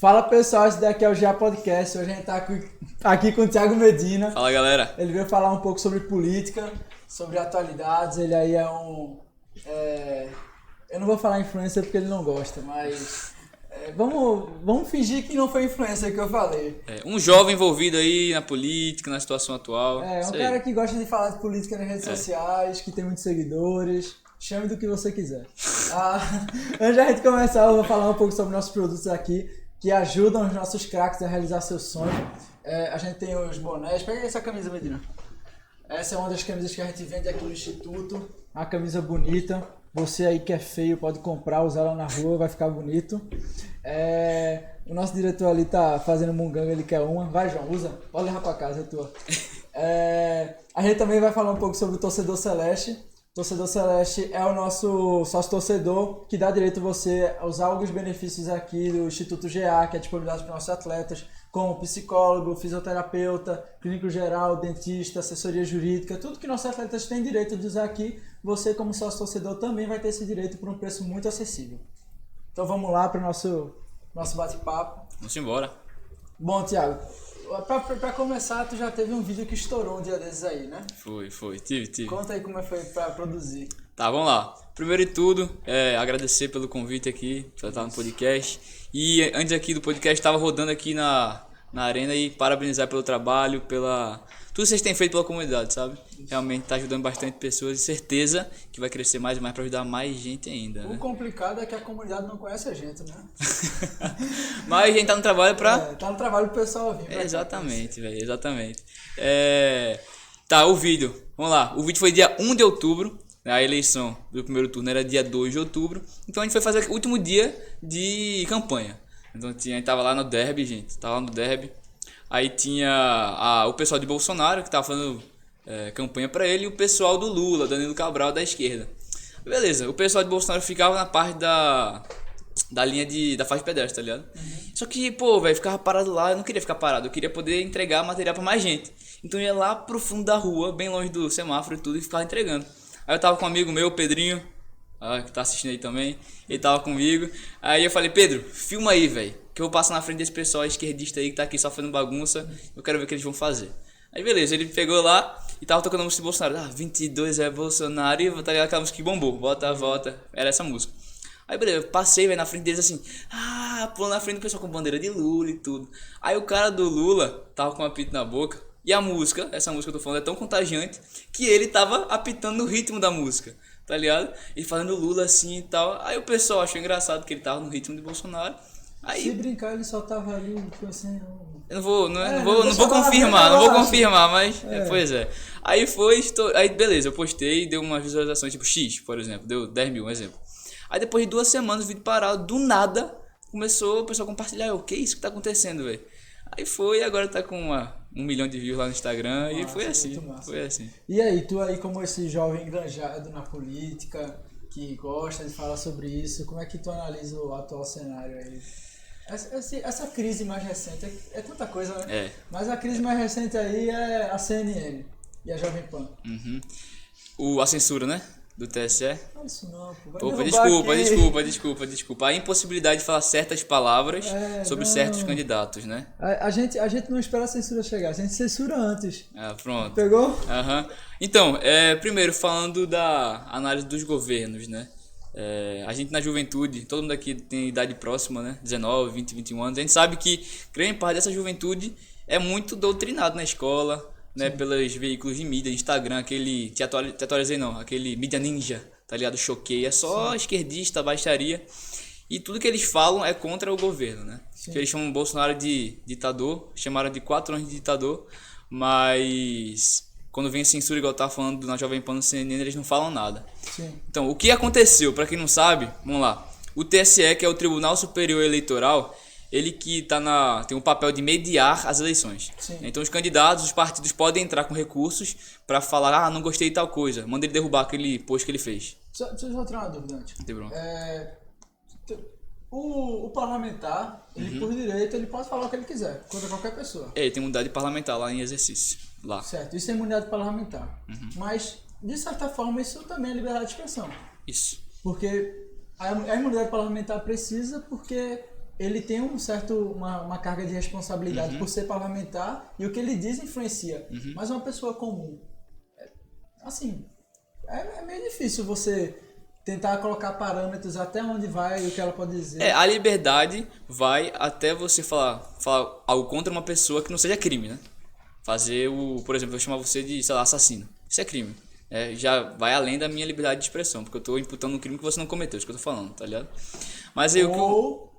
Fala pessoal, esse daqui é o GA Podcast. Hoje a gente tá aqui com o Thiago Medina. Fala galera. Ele veio falar um pouco sobre política, sobre atualidades. Ele aí é um... Eu não vou falar influencer porque ele não gosta, mas... Vamos fingir que não foi influencer que eu falei. Um jovem envolvido aí na política, na situação atual. Um cara que gosta de falar de política nas redes sociais, que tem muitos seguidores. Chame do que você quiser. Antes da gente começar, eu vou falar um pouco sobre nossos produtos aqui, que ajudam os nossos craques a realizar seu sonho. A gente tem os bonés. Pega essa camisa, Medina. Essa é uma das camisas que a gente vende aqui no Instituto. Uma camisa bonita. Você aí que é feio pode comprar, usar ela na rua, vai ficar bonito. O nosso diretor ali tá fazendo munganga, ele quer uma. Vai, João, usa. Pode levar pra casa, é tua. A gente também vai falar um pouco sobre o Torcedor Celeste. Torcedor Celeste é o nosso sócio-torcedor que dá direito a você a usar alguns benefícios aqui do Instituto GA, que é disponibilizado para nossos atletas, como psicólogo, fisioterapeuta, clínico geral, dentista, assessoria jurídica, tudo que nossos atletas têm direito de usar aqui, você como sócio-torcedor também vai ter esse direito por um preço muito acessível. Então vamos lá para o nosso bate-papo. Vamos embora. Bom, Thiago, pra começar, tu já teve um vídeo que estourou um dia desses aí, né? Foi. Tive. Conta aí como foi pra produzir. Tá, vamos lá. Primeiro de tudo, agradecer pelo convite aqui, pra estar no podcast. E antes aqui do podcast, estava rodando aqui na arena e parabenizar pelo trabalho, tudo que vocês têm feito pela comunidade, sabe? Realmente tá ajudando bastante pessoas e certeza que vai crescer mais e mais para ajudar mais gente ainda, né? O complicado é que a comunidade não conhece a gente, né? Mas a gente tá no trabalho pra... Tá no trabalho pro pessoal ouvir. Exatamente, velho, exatamente. Tá, o vídeo. Vamos lá. O vídeo foi dia 1 de outubro. A eleição do primeiro turno era dia 2 de outubro. Então a gente foi fazer o último dia de campanha. Então a gente tava lá no derby, gente. Tava lá no derby. Aí tinha o pessoal de Bolsonaro que tava fazendo campanha pra ele e o pessoal do Lula, Danilo Cabral, da esquerda. Beleza, o pessoal de Bolsonaro ficava na parte da linha da faixa pedestre, tá ligado? Só que, velho, ficava parado lá, eu não queria ficar parado, eu queria poder entregar material pra mais gente. Então eu ia lá pro fundo da rua, bem longe do semáforo e tudo, e ficava entregando. Aí eu tava com um amigo meu, Pedrinho, que tá assistindo aí também, ele tava comigo. Aí eu falei, Pedro, filma aí, velho, que eu vou passar na frente desse pessoal esquerdista aí que tá aqui só fazendo bagunça, eu quero ver o que eles vão fazer. Aí beleza, ele pegou lá e tava tocando a música de Bolsonaro. 22 é Bolsonaro, e tá ligado aquela música que bombou, volta, era essa música. Aí beleza, eu passei, velho, na frente deles assim, pulando na frente do pessoal com bandeira de Lula e tudo. Aí o cara do Lula tava com um apito na boca, e a música, essa música que eu tô falando, é tão contagiante que ele tava apitando no ritmo da música, tá ligado? Ele falando Lula assim e tal. Aí o pessoal achou engraçado que ele tava no ritmo de Bolsonaro. Aí, se brincar, ele só tava ali, tipo assim... Eu não vou confirmar, mas pois é. Aí aí beleza, eu postei, deu umas visualizações tipo X, por exemplo, deu 10 mil, um exemplo. Aí depois de 2 semanas o vídeo parado, do nada, começou o pessoal a compartilhar. O que é isso que tá acontecendo, velho? Aí agora tá com 1 milhão de views lá no Instagram. Massa, e foi assim. E aí, tu aí como esse jovem engranjado na política, que gosta de falar sobre isso, como é que tu analisa o atual cenário aí? Essa crise mais recente é tanta coisa, né? Mas a crise mais recente aí é a CNN e a Jovem Pan. A censura, né? Do TSE. Não, isso não, Desculpa. A impossibilidade de falar certas palavras sobre certos candidatos, né? A gente não espera a censura chegar, a gente censura antes. Pronto. Pegou? Então, primeiro falando da análise dos governos, né? A gente na juventude, todo mundo aqui tem idade próxima, né? 19, 20, 21 anos. A gente sabe que grande parte dessa juventude é muito doutrinado na escola, né? Pelos veículos de mídia, Instagram, aquele... Te atualizei não, aquele mídia ninja, tá ligado? Choquei. É só esquerdista, baixaria. E tudo que eles falam é contra o governo, né? Que eles chamam o Bolsonaro de ditador, chamaram de 4 anos de ditador, mas... Quando vem censura, igual eu tava falando na Jovem Pan no CNN, eles não falam nada. Então, o que aconteceu? Pra quem não sabe, vamos lá. O TSE, que é o Tribunal Superior Eleitoral, ele que tem o papel de mediar as eleições. Então, os candidatos, os partidos podem entrar com recursos pra falar, não gostei de tal coisa, manda ele derrubar aquele post que ele fez. Deixa eu só tirar uma dúvida antes. Não tem bronca. O parlamentar, ele por direito, ele pode falar o que ele quiser, contra qualquer pessoa. Tem imunidade parlamentar lá em exercício. Lá. Certo, isso é imunidade parlamentar. Mas, de certa forma, isso também é liberdade de expressão. Isso. Porque a imunidade parlamentar precisa porque ele tem uma carga de responsabilidade por ser parlamentar e o que ele diz influencia. Mas uma pessoa comum, assim, é meio difícil você tentar colocar parâmetros até onde vai e o que ela pode dizer. A liberdade vai até você falar algo contra uma pessoa que não seja crime, né? Por exemplo, eu chamar você de, sei lá, assassino. Isso é crime. Já vai além da minha liberdade de expressão, porque eu tô imputando um crime que você não cometeu, isso que eu tô falando, tá ligado? Mas aí ou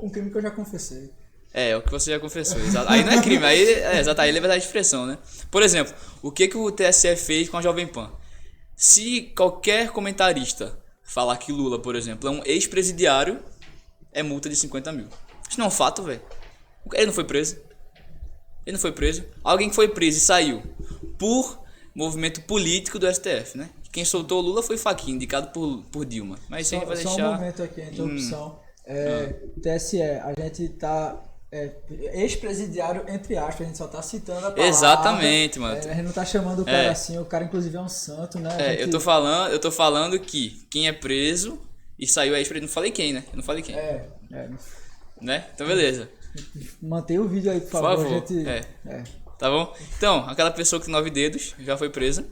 um crime que eu já confessei. É o que você já confessou. Aí não é crime, aí é liberdade de expressão, né? Por exemplo, o que o TSE fez com a Jovem Pan? Se qualquer comentarista falar que Lula, por exemplo, é um ex-presidiário, é multa de 50 mil. Isso não é um fato, velho. Ele não foi preso. Alguém que foi preso e saiu por movimento político do STF, né? Quem soltou o Lula foi Fachin, indicado por Dilma. Mas isso a gente vai deixar... Só um momento aqui, a interrupção. TSE, a gente tá... ex-presidiário, entre aspas, a gente só tá citando a palavra. Exatamente, mano. A gente não tá chamando o cara assim, o cara inclusive é um santo, né? Eu tô falando que quem é preso e saiu ex-presidente, não falei quem, né? Eu não falei quem. Né? Então beleza. Mantenha o vídeo aí, por favor. Gente... Tá bom? Então, aquela pessoa que tem 9 dedos já foi presa,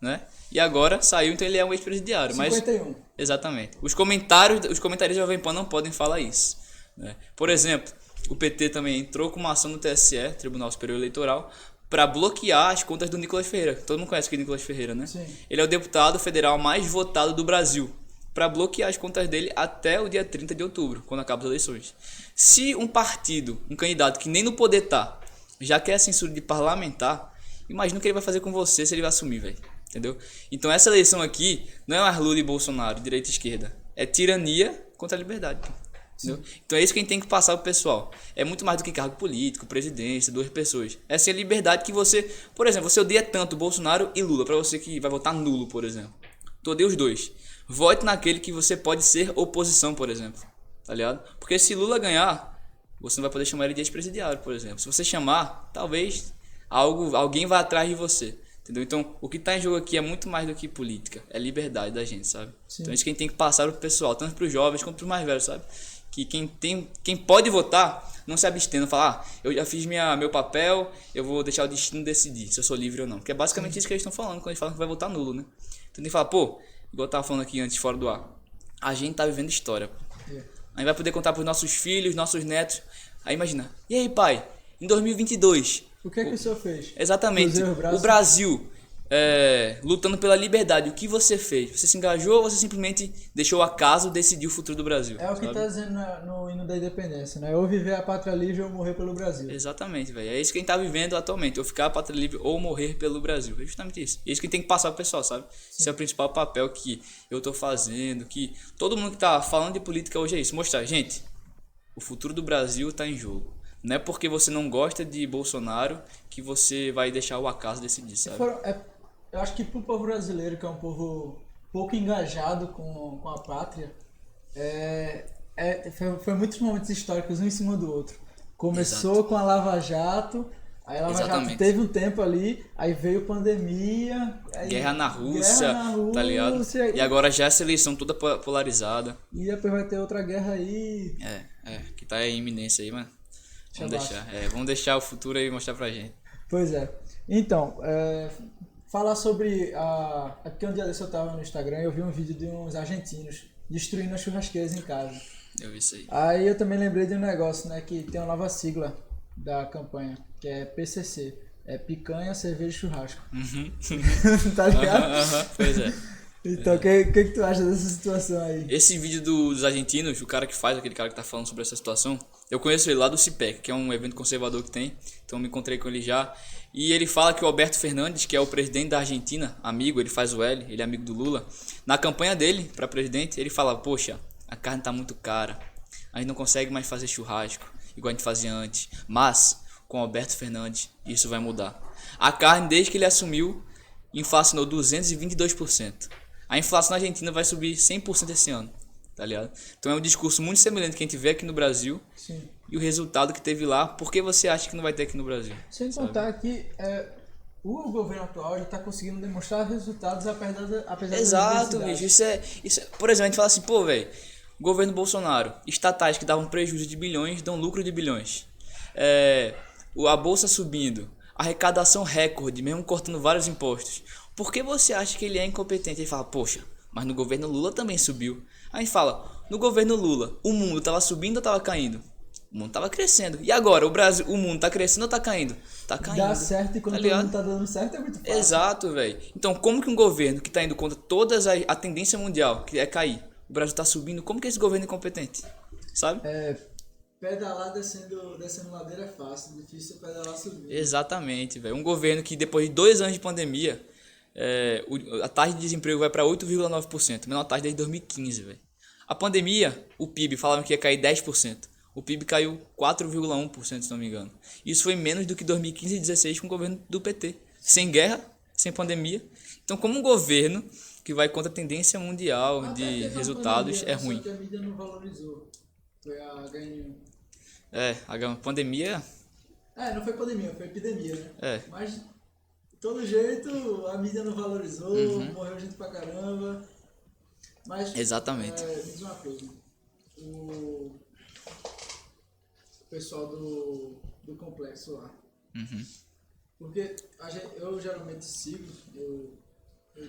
né? E agora saiu, então ele é um ex-presidiário. 51. Mas, exatamente. Os comentaristas da Jovem Pan não podem falar isso, né? Por exemplo, o PT também entrou com uma ação no TSE, Tribunal Superior Eleitoral, para bloquear as contas do Nicolas Ferreira. Todo mundo conhece o Nicolas Ferreira, né? Sim. Ele é o deputado federal mais votado do Brasil, para bloquear as contas dele até o dia 30 de outubro, quando acabam as eleições. Se um partido, um candidato que nem no poder tá, já quer a censura de parlamentar, imagina o que ele vai fazer com você se ele vai assumir, velho. Entendeu? Então essa eleição aqui não é mais Lula e Bolsonaro, direita e esquerda. É tirania contra a liberdade. Entendeu? Então é isso que a gente tem que passar pro pessoal. É muito mais do que cargo político, presidência, 2 pessoas. Essa é a liberdade que você... Por exemplo, você odeia tanto Bolsonaro e Lula, pra você que vai votar nulo, por exemplo. Tu odeia os dois. Vote naquele que você pode ser oposição, por exemplo. Tá ligado? Porque se Lula ganhar, você não vai poder chamar ele de ex-presidiário, por exemplo. Se você chamar, talvez alguém vá atrás de você. Entendeu? Então, o que tá em jogo aqui é muito mais do que política. É liberdade da gente, sabe? Sim. Então, isso que a gente tem que passar pro pessoal, tanto pros jovens quanto pros mais velhos, sabe? Que quem pode votar, não se abstenha, não falar, eu já fiz meu papel, eu vou deixar o destino decidir se eu sou livre ou não. Porque é basicamente isso que eles estão falando quando eles falam que vai votar nulo, né? Então, tem que falar, igual eu tava falando aqui antes, fora do ar, a gente tá vivendo história. A gente vai poder contar pros nossos filhos, nossos netos. Aí imagina, e aí pai, em 2022... O que é que o senhor fez? Exatamente. O Brasil lutando pela liberdade. O que você fez? Você se engajou ou você simplesmente deixou o acaso decidir o futuro do Brasil? É o que está dizendo no hino da independência, né? Ou viver a pátria livre ou morrer pelo Brasil. Exatamente, velho. É isso que a gente tá vivendo atualmente. Ou ficar a pátria livre ou morrer pelo Brasil. É justamente isso. É isso que a gente tem que passar pro pessoal, sabe? Sim. Esse é o principal papel que eu tô fazendo, que todo mundo que tá falando de política hoje é isso. Mostrar, gente, o futuro do Brasil tá em jogo. Não é porque você não gosta de Bolsonaro que você vai deixar o acaso decidir, sabe? Eu acho que pro povo brasileiro, que é um povo pouco engajado com a pátria, foi muitos momentos históricos um em cima do outro. Começou Exato. Com a Lava Jato, aí a Lava Jato teve um tempo ali, aí veio pandemia... Guerra na Rússia, tá ligado? E agora já essa eleição toda polarizada. E depois vai ter outra guerra aí... Que tá em iminência aí, mano. Vamos deixar o futuro aí mostrar pra gente. Pois é. Então, falar sobre porque um dia desse eu tava no Instagram e eu vi um vídeo de uns argentinos destruindo as churrasqueiras em casa. Eu vi isso aí. Aí eu também lembrei de um negócio, né, que tem uma nova sigla da campanha, que é PCC. É picanha, cerveja e churrasco. Tá ligado? Pois é. Então, o que tu acha dessa situação aí? Esse vídeo dos argentinos, o cara que faz, aquele cara que tá falando sobre essa situação, eu conheço ele lá do CIPEC, que é um evento conservador que tem, então me encontrei com ele já. E ele fala que o Alberto Fernandes, que é o presidente da Argentina, amigo, ele faz o L, ele é amigo do Lula, na campanha dele para presidente, ele fala, poxa, a carne tá muito cara, a gente não consegue mais fazer churrasco, igual a gente fazia antes, mas com o Alberto Fernandes isso vai mudar. A carne, desde que ele assumiu, inflacionou 222%. A inflação na Argentina vai subir 100% esse ano, tá ligado? Então é um discurso muito semelhante que a gente vê aqui no Brasil. Sim. E o resultado que teve lá, por que você acha que não vai ter aqui no Brasil? Sem contar que o governo atual está conseguindo demonstrar resultados apesar Exato, das bicho. Isso é, por exemplo, a gente fala assim, velho, Governo Bolsonaro, estatais que davam prejuízo de bilhões, dão lucro de bilhões. A bolsa subindo, arrecadação recorde, mesmo cortando vários impostos. Por que você acha que ele é incompetente? Ele fala, poxa, mas no governo Lula também subiu. Aí a gente fala, no governo Lula, o mundo estava subindo ou estava caindo? O mundo estava crescendo. E agora, o mundo está crescendo ou está caindo? Tá caindo. Dá certo e quando todo mundo tá dando certo é muito fácil. Exato, velho. Então, como que um governo que está indo contra toda a tendência mundial, que é cair, o Brasil está subindo, como que esse governo é incompetente? Sabe? Pedalar descendo ladeira é fácil, difícil é pedalar subindo. Exatamente, velho. Um governo que depois de 2 anos de pandemia, a taxa de desemprego vai para 8,9%, menor taxa desde 2015, velho. A pandemia, o PIB falavam que ia cair 10%. O PIB caiu 4,1%, se não me engano. Isso foi menos do que 2015 e 2016 com o governo do PT. Sem guerra, sem pandemia. Então, como um governo que vai contra a tendência mundial de resultados, pandemia, é ruim. Só que a mídia não valorizou. Foi a HN1. A pandemia... Não foi pandemia, foi epidemia, né? É. Mas, de todo jeito, a mídia não valorizou, morreu gente pra caramba. Mas, Exatamente. Me diz uma coisa. O pessoal do complexo lá. Porque eu geralmente sigo,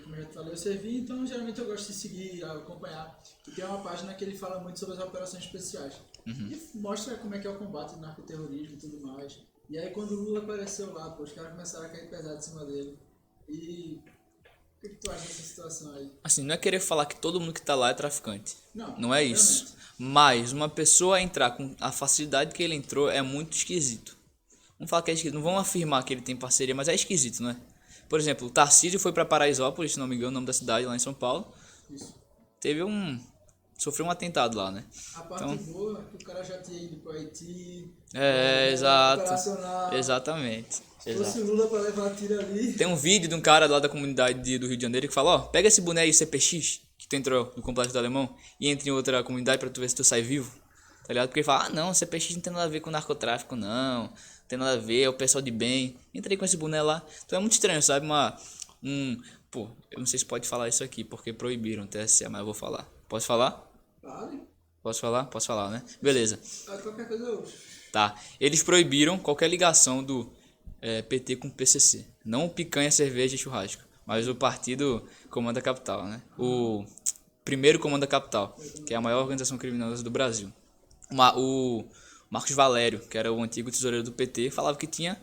como eu já te falei, eu servi, então geralmente eu gosto de seguir, acompanhar. E tem uma página que ele fala muito sobre as operações especiais. E mostra como é que é o combate ao narcoterrorismo e tudo mais. E aí quando o Lula apareceu lá, os caras começaram a cair pesado em cima dele. E o que tu acha dessa situação aí? Assim, não é querer falar que todo mundo que tá lá é traficante. Não é isso. Realmente. Mas uma pessoa entrar com a facilidade que ele entrou é muito esquisito. Vamos falar que é esquisito. Não vamos afirmar que ele tem parceria, mas é esquisito, não é? Por exemplo, o Tarcísio foi pra Paraisópolis, se não me engano, o nome da cidade, lá em São Paulo. Isso. Sofreu um atentado lá, né? A parte boa é que o cara já tinha ido pro Haiti. Exato. Operacional. Exatamente. Se fosse o Lula pra levar tiro ali. Tem um vídeo de um cara lá da comunidade do Rio de Janeiro que fala, pega esse boné aí CPX, que tu entrou no Complexo do Alemão, e entra em outra comunidade pra tu ver se tu sai vivo. Tá ligado? Porque ele fala, não, CPX não tem nada a ver com narcotráfico, não. Não tem nada a ver, é o pessoal de bem. Entrei com esse boné lá. Então é muito estranho, sabe? Pô, eu não sei se pode falar isso aqui, porque proibiram o TSE, mas eu vou falar. Posso falar? Vale. Posso falar? Posso falar, né? Beleza. Qualquer coisa eu... Tá. Eles proibiram qualquer ligação do PT com o PCC. Não o Picanha, Cerveja e Churrasco, mas o partido Comando da Capital, né? O primeiro Comando da Capital, que é a maior organização criminosa do Brasil. O Marcos Valério, que era o antigo tesoureiro do PT, falava que tinha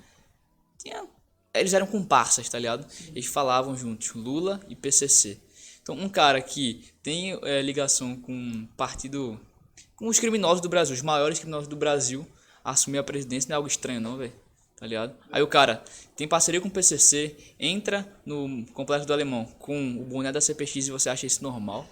eles eram comparsas, tá ligado? Eles falavam juntos, Lula e PCC. Então, um cara que tem ligação com um partido, com os criminosos do Brasil, os maiores criminosos do Brasil, assumir a presidência não é algo estranho, não, velho. Tá ligado? Aí o cara tem parceria com o PCC, entra no Complexo do Alemão com o boné da CPX e você acha isso normal?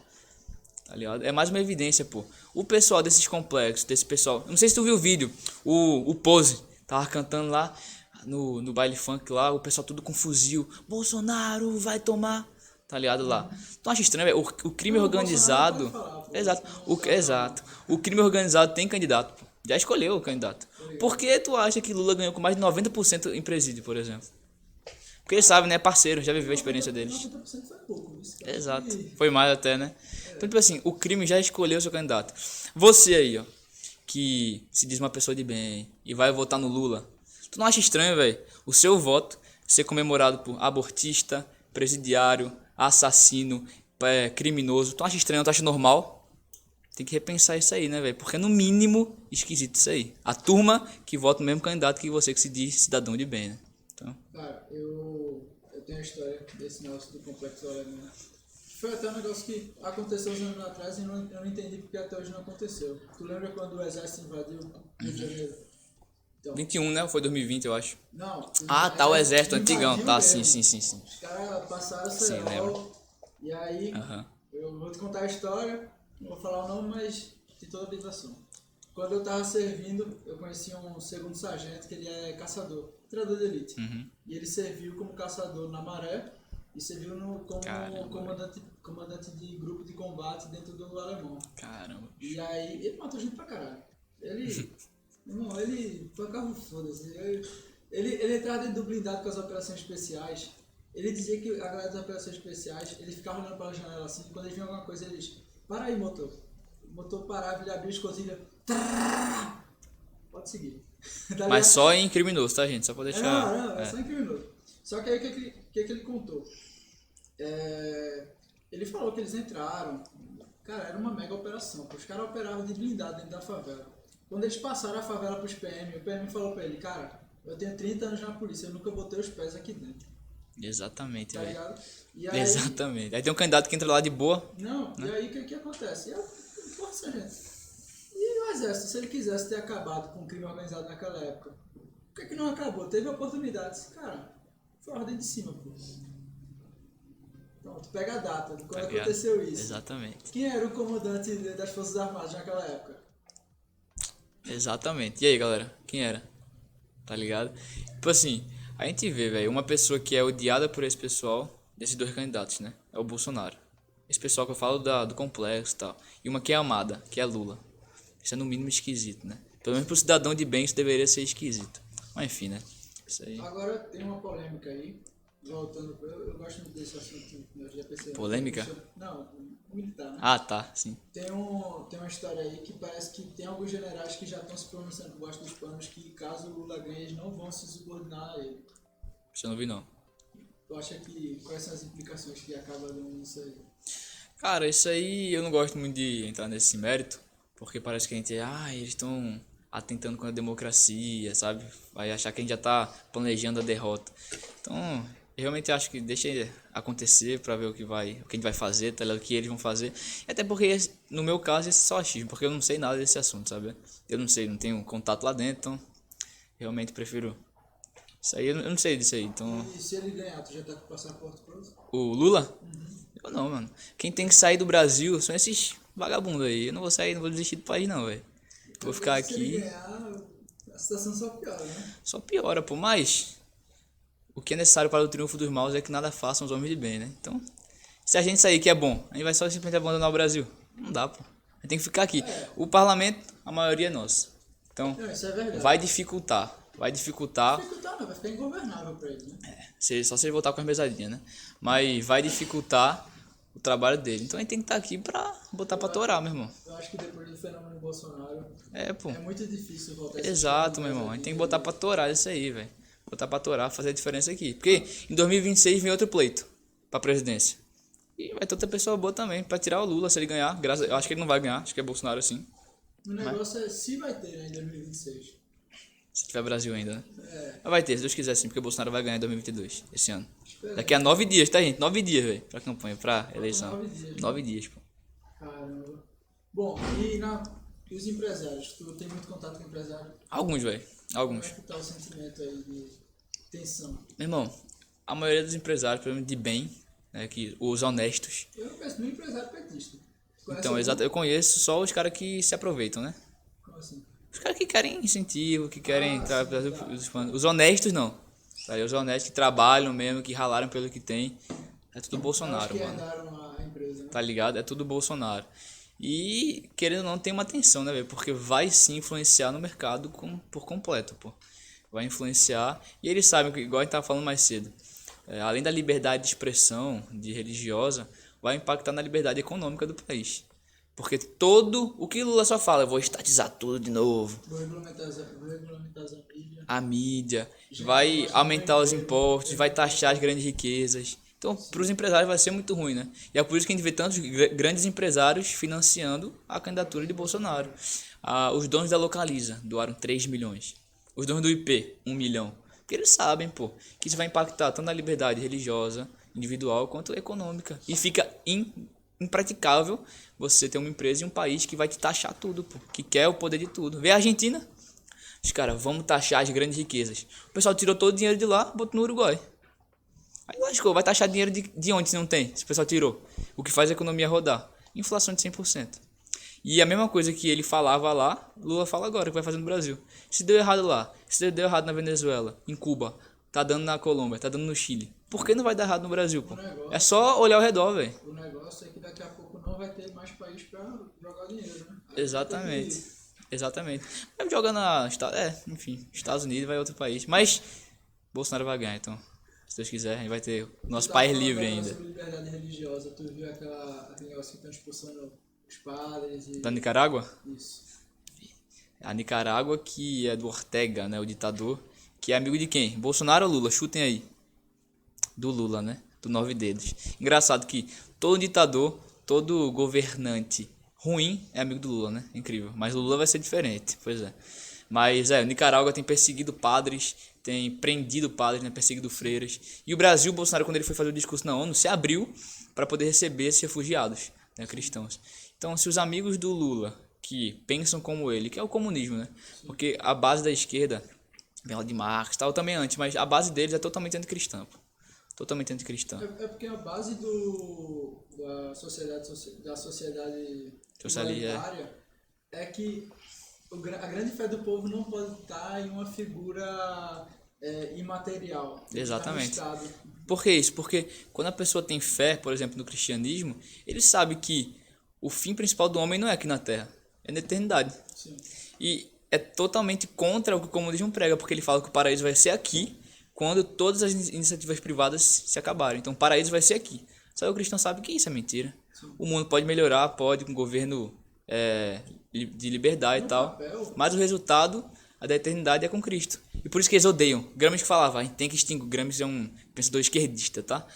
Tá ligado? É mais uma evidência, pô. O pessoal desses complexos, desse pessoal... Não sei se tu viu o vídeo, o Pose tava cantando lá no baile funk lá, o pessoal tudo com fuzil. Bolsonaro vai tomar... Tá ligado lá? Tu acha estranho, velho? O crime organizado... Exato. O crime organizado tem candidato, pô. Já escolheu o candidato. Por que tu acha que Lula ganhou com mais de 90% em presídio, por exemplo? Porque ele sabe, né? É parceiro, já viveu a experiência deles. 90% foi pouco. Exato. Foi mais até, né? Então, tipo assim, o crime já escolheu o seu candidato. Você aí, ó, que se diz uma pessoa de bem e vai votar no Lula. Tu não acha estranho, velho, o seu voto ser comemorado por abortista, presidiário, assassino, criminoso? Tu acha estranho? Tu acha normal? Tem que repensar isso aí, né, velho? Porque é no mínimo esquisito isso aí. A turma que vota no mesmo candidato que você, que se diz cidadão de bem, né? Então... Cara, eu tenho a história desse negócio do complexo do Alemão. Foi até um negócio que aconteceu uns anos atrás e eu não entendi porque até hoje não aconteceu. Tu lembra quando o exército invadiu o Rio de Janeiro? Então, 21, né? Foi 2020, eu acho. Não. Tá, o exército antigão. Tá, mesmo. sim. Os caras passaram o Sim, cerol. lembro. E aí, eu vou te contar a história. Não vou falar o nome, mas de toda a habilitação. Quando eu tava servindo, eu conheci um segundo sargento que ele é caçador, treinador de elite. E ele serviu como caçador na Maré e serviu como comandante de grupo de combate dentro do Alemão. Caramba. E aí, ele matou gente pra caralho. Ele tocava foda-se. Ele entrava dentro do blindado com as operações especiais. Ele dizia que a galera das operações especiais, ele ficava olhando pela janela assim, e quando ele via alguma coisa, eles... Para aí, motor. motor parava, ele abria a escotilha. Trrr. Pode seguir. Tá ligado? Mas só em criminoso, tá, gente? Só pra deixar. Não, é só em criminoso. Só que aí o que ele contou? Ele falou que eles entraram. Cara, era uma mega operação. Os caras operavam de blindado dentro da favela. Quando eles passaram a favela pros PM, o PM falou pra ele, cara, eu tenho 30 anos na polícia, eu nunca botei os pés aqui dentro. Exatamente, Tá velho. ligado? E aí, Exatamente. Aí tem um candidato que entra lá de boa. não, e aí o que acontece? Força, gente. E o exército, se ele quisesse ter acabado com o crime organizado naquela época, por que não acabou? Teve oportunidades. Cara, foi ordem de cima, pô. Pronto, pega a data de quando Tá ligado? aconteceu isso. Exatamente. Quem era o comandante das Forças Armadas naquela época? Exatamente. E aí, galera? Quem era? Tá ligado? Tipo assim, a gente vê, velho, uma pessoa que é odiada por esse pessoal, desses dois candidatos, né? É o Bolsonaro. Esse pessoal que eu falo do complexo e tal. E uma que é amada, que é Lula. Isso é no mínimo esquisito, né? Pelo menos pro cidadão de bem isso deveria ser esquisito. Mas enfim, né? Isso aí. Agora tem uma polêmica aí, voltando, eu gosto muito desse assunto, eu já percebi. Polêmica? Não, militar, né? Ah, tá, sim. Tem uma história aí que parece que tem alguns generais que já estão se pronunciando por baixo dos panos que caso o Lula ganhe, eles não vão se subordinar a ele. Você não viu, não. Tu acha que, quais são as implicações que acaba dando nisso aí? Cara, isso aí eu não gosto muito de entrar nesse mérito, porque parece que a gente, eles estão atentando contra a democracia, sabe? Vai achar que a gente já tá planejando a derrota. Então, eu realmente acho que deixa acontecer pra ver o que a gente vai fazer, tá ligado? O que eles vão fazer. E até porque, no meu caso, esse é só achismo, porque eu não sei nada desse assunto, sabe? Eu não sei, não tenho contato lá dentro, então realmente prefiro. Isso aí eu não sei disso aí, então. E se ele ganhar, tu já tá com o passaporte pronto? O Lula? Eu não, mano. Quem tem que sair do Brasil são esses vagabundos aí. Eu não vou sair, não vou desistir do país, não, velho. Vou ficar Se ele aqui. ganhar, a situação só piora, né? Só piora, pô. Mas o que é necessário para o triunfo dos maus é que nada façam os homens de bem, né? Então, se a gente sair que é bom, a gente vai só simplesmente abandonar o Brasil. Não dá, pô. A gente tem que ficar aqui. O parlamento, a maioria é nossa. Então, Não, isso é verdade. vai dificultar. Vai dificultar. Não, vai ficar ingovernável pra ele, né? Só se ele voltar com as mesadinhas, né? Mas vai dificultar o trabalho dele. Então a gente tem que estar aqui pra botar pra torar, meu irmão. Eu acho que depois do fenômeno Bolsonaro, Pô. é muito difícil voltar esse Exato, tipo de meu irmão. A coisa gente tem aqui. que botar pra torar isso aí, velho. Botar pra torar, fazer a diferença aqui. Porque em 2026 vem outro pleito pra presidência. E vai ter outra pessoa boa também pra tirar o Lula se ele ganhar. Eu acho que ele não vai ganhar, acho que é Bolsonaro sim. O negócio é se vai ter, né, em 2026. Se tiver Brasil ainda, né? É, Mas vai ter, se Deus quiser sim, porque o Bolsonaro vai ganhar em 2022, esse ano. espera. Daqui a 9 dias, tá, gente? 9 dias, velho, pra campanha, pra eleição. 9 dias, né? 9 dias, pô. Caramba. Bom, e os empresários? Tu tem muito contato com empresário? Alguns, velho. Como Alguns. é que tá o sentimento aí de tensão? Meu irmão, a maioria dos empresários, pelo menos de bem, né, que os honestos. Eu não conheço nenhum empresário petista. Conhece Então, algum? exato, eu conheço só os caras que se aproveitam, né? Como assim? Os caras que querem incentivo, que querem entrar sim, Brasil, tá. os honestos não. Tá? Os honestos que trabalham mesmo, que ralaram pelo que tem. É tudo Acho Bolsonaro, que mano. herdaram a empresa, né? Tá ligado? É tudo Bolsonaro. E, querendo ou não, tem uma tensão, né, velho? Porque vai sim influenciar no mercado por completo, pô. Vai influenciar. E eles sabem, que, igual a gente tava falando mais cedo, além da liberdade de expressão, de religiosa, vai impactar na liberdade econômica do país. Porque todo o que Lula só fala, eu vou estatizar tudo de novo. Vou regulamentar a mídia. A mídia, vai aumentar os impostos, vai taxar as grandes riquezas. Então, para os empresários vai ser muito ruim, né? E é por isso que a gente vê tantos grandes empresários financiando a candidatura de Bolsonaro. Os donos da Localiza doaram 3 milhões. Os donos do IP, 1 milhão. Porque eles sabem, pô, que isso vai impactar tanto na liberdade religiosa, individual, quanto econômica. E fica impraticável você ter uma empresa e um país que vai te taxar tudo, pô. Que quer o poder de tudo. Vê a Argentina. Os caras, vamos taxar as grandes riquezas. O pessoal tirou todo o dinheiro de lá, botou no Uruguai. Aí lascou, vai taxar dinheiro de onde se não tem? Se o pessoal tirou. O que faz a economia rodar. Inflação de 100%. E a mesma coisa que ele falava lá, Lula fala agora, que vai fazer no Brasil. Se deu errado lá, se deu errado na Venezuela, em Cuba, tá dando na Colômbia, tá dando no Chile. Por que não vai dar errado no Brasil, pô? É só olhar ao redor, velho. O negócio é que daqui a pouco não vai ter mais país pra jogar dinheiro, né? Exatamente. Exatamente. Vai jogar enfim, Estados Unidos vai outro país. Mas Bolsonaro vai ganhar, então. Se Deus quiser, a gente vai ter o nosso país livre ainda. Sobre liberdade religiosa, tu viu aquele negócio que estão expulsando os padres e... Da Nicarágua? Isso. A Nicarágua, que é do Ortega, né? O ditador. Que é amigo de quem? Bolsonaro ou Lula? Chutem aí. Do Lula, né? Do 9 dedos. Engraçado que todo ditador, todo governante ruim é amigo do Lula, né? Incrível. Mas o Lula vai ser diferente. Pois é. Mas o Nicarágua tem perseguido padres, tem prendido padres, né? Perseguido freiras. E o Brasil, o Bolsonaro, quando ele foi fazer o discurso na ONU, se abriu para poder receber esses refugiados, né? Cristãos. Então, se os amigos do Lula, que pensam como ele, que é o comunismo, né? Porque a base da esquerda, vem lá de Marx e tal, também antes, mas a base deles é totalmente anticristã, pô. Totalmente anticristã. É porque a base da sociedade Socialista, igualitária é que a grande fé do povo não pode estar em uma figura imaterial. Exatamente. Está no Estado. Por que isso? Porque quando a pessoa tem fé, por exemplo, no cristianismo, ele sabe que o fim principal do homem não é aqui na Terra, é na eternidade. Sim. E é totalmente contra o que o comunismo prega, porque ele fala que o paraíso vai ser aqui, quando todas as iniciativas privadas se acabarem. Então o paraíso vai ser aqui. Só que o cristão sabe que isso é mentira. Sim. O mundo pode melhorar, pode, com um governo de liberdade e tal, papel. mas o resultado da eternidade é com Cristo. E por isso que eles odeiam. Gramsci falava, a gente tem que extinguir. Gramsci é um pensador esquerdista, tá?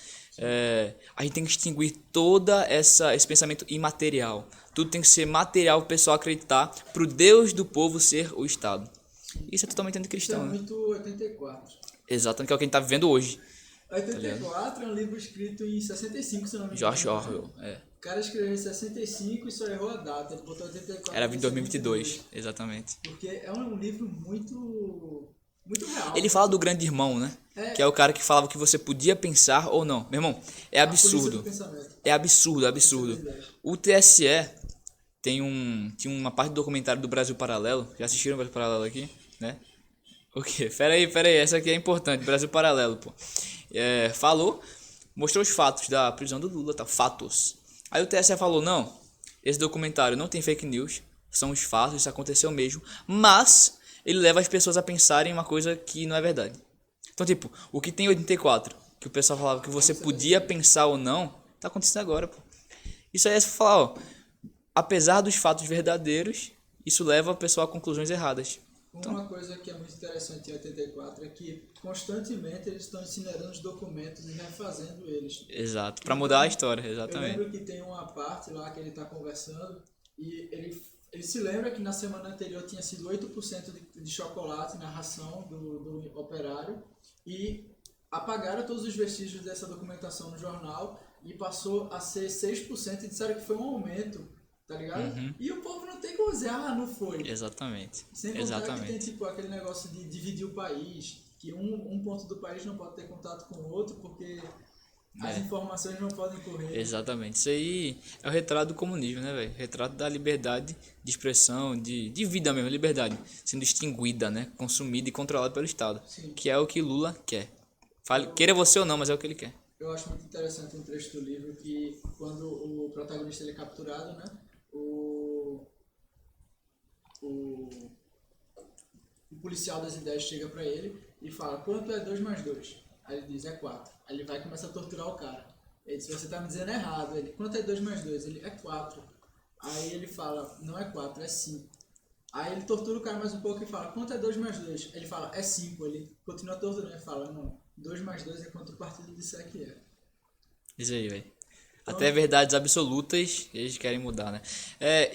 A gente tem que extinguir toda esse pensamento imaterial. Tudo tem que ser material para o pessoal acreditar, para o Deus do povo ser o Estado. Isso é totalmente Isso é anticristão, né? muito 84. Exatamente, que é o que a gente tá vivendo hoje. 84 é um livro escrito em 65, se não me engano. George Orwell, O cara escreveu em 65 e só errou a data. Ele botou 84. Era 2022, exatamente. Porque é um livro muito real. Ele fala do grande irmão, né? Que é o cara que falava que você podia pensar ou não. Meu irmão, é A polícia absurdo. do pensamento. É absurdo, absurdo. Isso é verdade. O TSE tinha uma parte do documentário do Brasil Paralelo. Já assistiram o Brasil Paralelo aqui, né? O quê? Pera aí, essa aqui é importante. Brasil Paralelo, pô. Mostrou os fatos da prisão do Lula, tá? Fatos. Aí o TSE falou, não, esse documentário não tem fake news, são os fatos, isso aconteceu mesmo, mas ele leva as pessoas a pensarem uma coisa que não é verdade. Então, tipo, o que tem em 84, que o pessoal falava que você podia pensar ou não, tá acontecendo agora, pô. Isso aí é falar, ó, apesar dos fatos verdadeiros, isso leva a pessoa a conclusões erradas. Uma coisa que é muito interessante em 84 é que constantemente eles estão incinerando os documentos e refazendo eles. Exato, pra mudar a história, Eu exatamente. lembro que tem uma parte lá que ele está conversando e ele se lembra que na semana anterior tinha sido 8% de chocolate na ração do operário e apagaram todos os vestígios dessa documentação no jornal e passou a ser 6% e disseram que foi um aumento, tá ligado? E o povo não tem como dizer, não foi. Exatamente. Sem contar Exatamente. que tem tipo aquele negócio de dividir o país, que um ponto do país não pode ter contato com o outro porque as informações não podem correr. Exatamente. Isso aí é o retrato do comunismo, né, velho? Retrato da liberdade de expressão, de vida mesmo, liberdade. Sendo extinguida, né? Consumida e controlada pelo Estado. Sim. Que é o que Lula quer. Queira você ou não, mas é o que ele quer. Eu acho muito interessante um trecho do livro que quando o protagonista ele é capturado, né? O policial das ideias chega pra ele e fala, quanto é 2 mais 2? Aí ele diz, é 4. Aí ele vai e começa a torturar o cara. Ele diz, você tá me dizendo errado. Ele, quanto é 2 mais 2? Ele, é 4. Aí ele fala, não é 4, é 5. Aí ele tortura o cara mais um pouco e fala, quanto é 2 mais 2? Ele fala, é 5. Ele continua torturando e fala, não, 2 mais 2 é quanto o partido disser que é. Isso aí, velho. Até verdades absolutas eles querem mudar, né?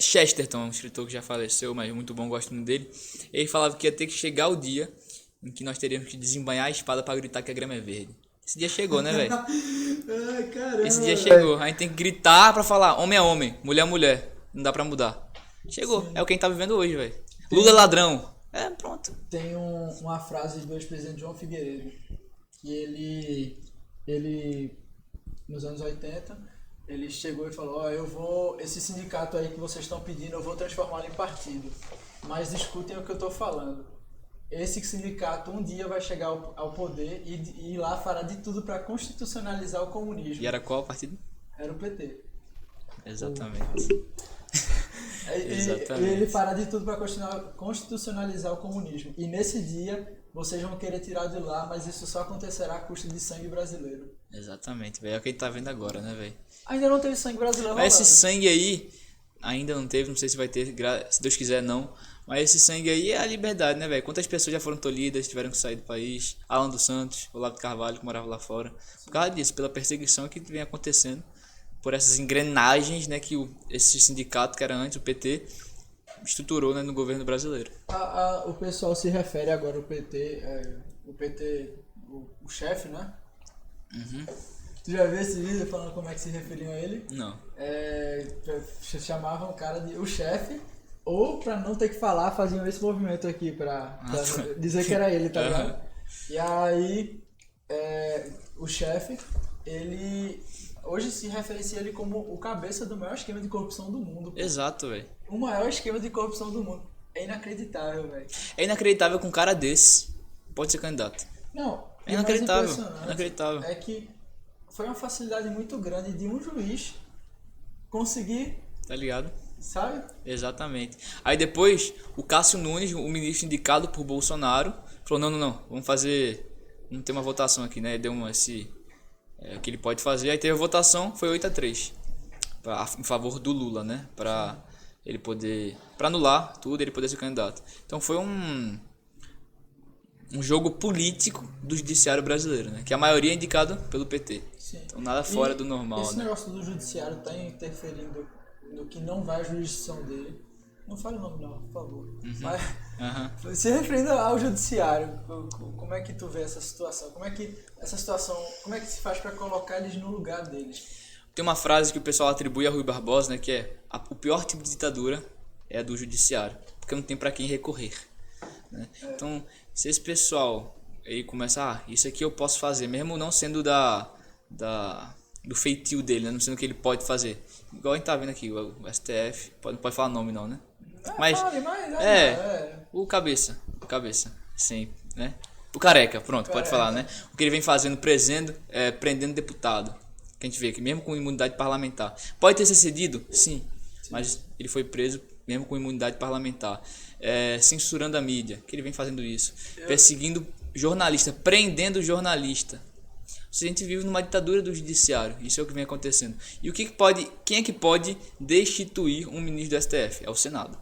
Chesterton, um escritor que já faleceu, mas muito bom, gosto muito dele. Ele falava que ia ter que chegar o dia em que nós teríamos que desembainhar a espada para gritar que a grama é verde. Esse dia chegou, né, velho? Ai, caramba. Esse dia chegou. A gente tem que gritar pra falar homem é homem, mulher é mulher. Não dá pra mudar. Chegou. Sim. É o que a gente tá vivendo hoje, velho. Lula é ladrão. Pronto. Tem uma frase do ex-presidente João Figueiredo que ele nos anos 80 ele chegou e falou, esse sindicato aí que vocês estão pedindo, eu vou transformá-lo em partido. Mas escutem o que eu tô falando. Esse sindicato um dia vai chegar ao poder e lá fará de tudo para constitucionalizar o comunismo. E era qual partido? Era o PT. Exatamente. E ele fará de tudo para constitucionalizar o comunismo. E nesse dia vocês vão querer tirar de lá, mas isso só acontecerá a custo de sangue brasileiro. Exatamente, velho. É o que a gente tá vendo agora, né, velho? Ainda não teve sangue brasileiro. Mas esse sangue aí ainda não teve, não sei se vai ter, se Deus quiser não. Mas esse sangue aí é a liberdade, né, velho? Quantas pessoas já foram tolhidas, tiveram que sair do país? Alan dos Santos, Olavo de Carvalho, que morava lá fora. Por causa disso, pela perseguição que vem acontecendo, por essas engrenagens, né, que esse sindicato, que era antes o PT, estruturou, né, no governo brasileiro. O pessoal se refere agora ao PT, o chefe, né? Uhum. Tu já viu esse vídeo falando como é que se referiam a ele? Não. Chamavam o cara de o chefe, ou pra não ter que falar, faziam esse movimento aqui pra dizer que era ele, tá ligado? E aí, o chefe, ele hoje se referencia ele como o cabeça do maior esquema de corrupção do mundo. Exato, velho. O maior esquema de corrupção do mundo. É inacreditável, velho. É inacreditável que um cara desse pode ser candidato. Não, É inacreditável. o mais impressionante Inacreditável. é que foi uma facilidade muito grande de um juiz conseguir, Tá ligado? sabe? Exatamente. Aí depois, o Cássio Nunes, o ministro indicado por Bolsonaro, falou, não, vamos ter uma votação aqui, né? Deu que ele pode fazer. Aí teve a votação, foi 8-3 em favor do Lula, né? Pra ele poder, pra anular tudo, ele poder ser candidato. Então foi um jogo político do judiciário brasileiro, né? Que a maioria é indicado pelo PT. Sim. Então nada fora do normal, esse né? negócio do judiciário tá interferindo no que não vai à jurisdição dele. Não fale o nome não, por favor. Mas, se referindo ao judiciário, como é que tu vê essa situação? Como é que se faz para colocar eles no lugar deles? Tem uma frase que o pessoal atribui a Rui Barbosa, né? Que é, o pior tipo de ditadura é a do judiciário. Porque não tem pra quem recorrer. Né? Então, se esse pessoal aí começa, isso aqui eu posso fazer, mesmo não sendo do feitio dele, né? Não sendo o que ele pode fazer. Igual a gente tá vendo aqui, o STF, não pode falar nome não, né? Mas o cabeça, sim, né? O careca, pronto, pode falar, né? O que ele vem fazendo, prendendo deputado. Que a gente vê aqui, mesmo com imunidade parlamentar. Pode ter se cedido? Sim. Mas ele foi preso mesmo com imunidade parlamentar. Censurando a mídia, que ele vem fazendo isso. Perseguindo jornalista, prendendo jornalista. A gente vive numa ditadura do judiciário. Isso é o que vem acontecendo. E quem é que pode destituir um ministro do STF? É o Senado.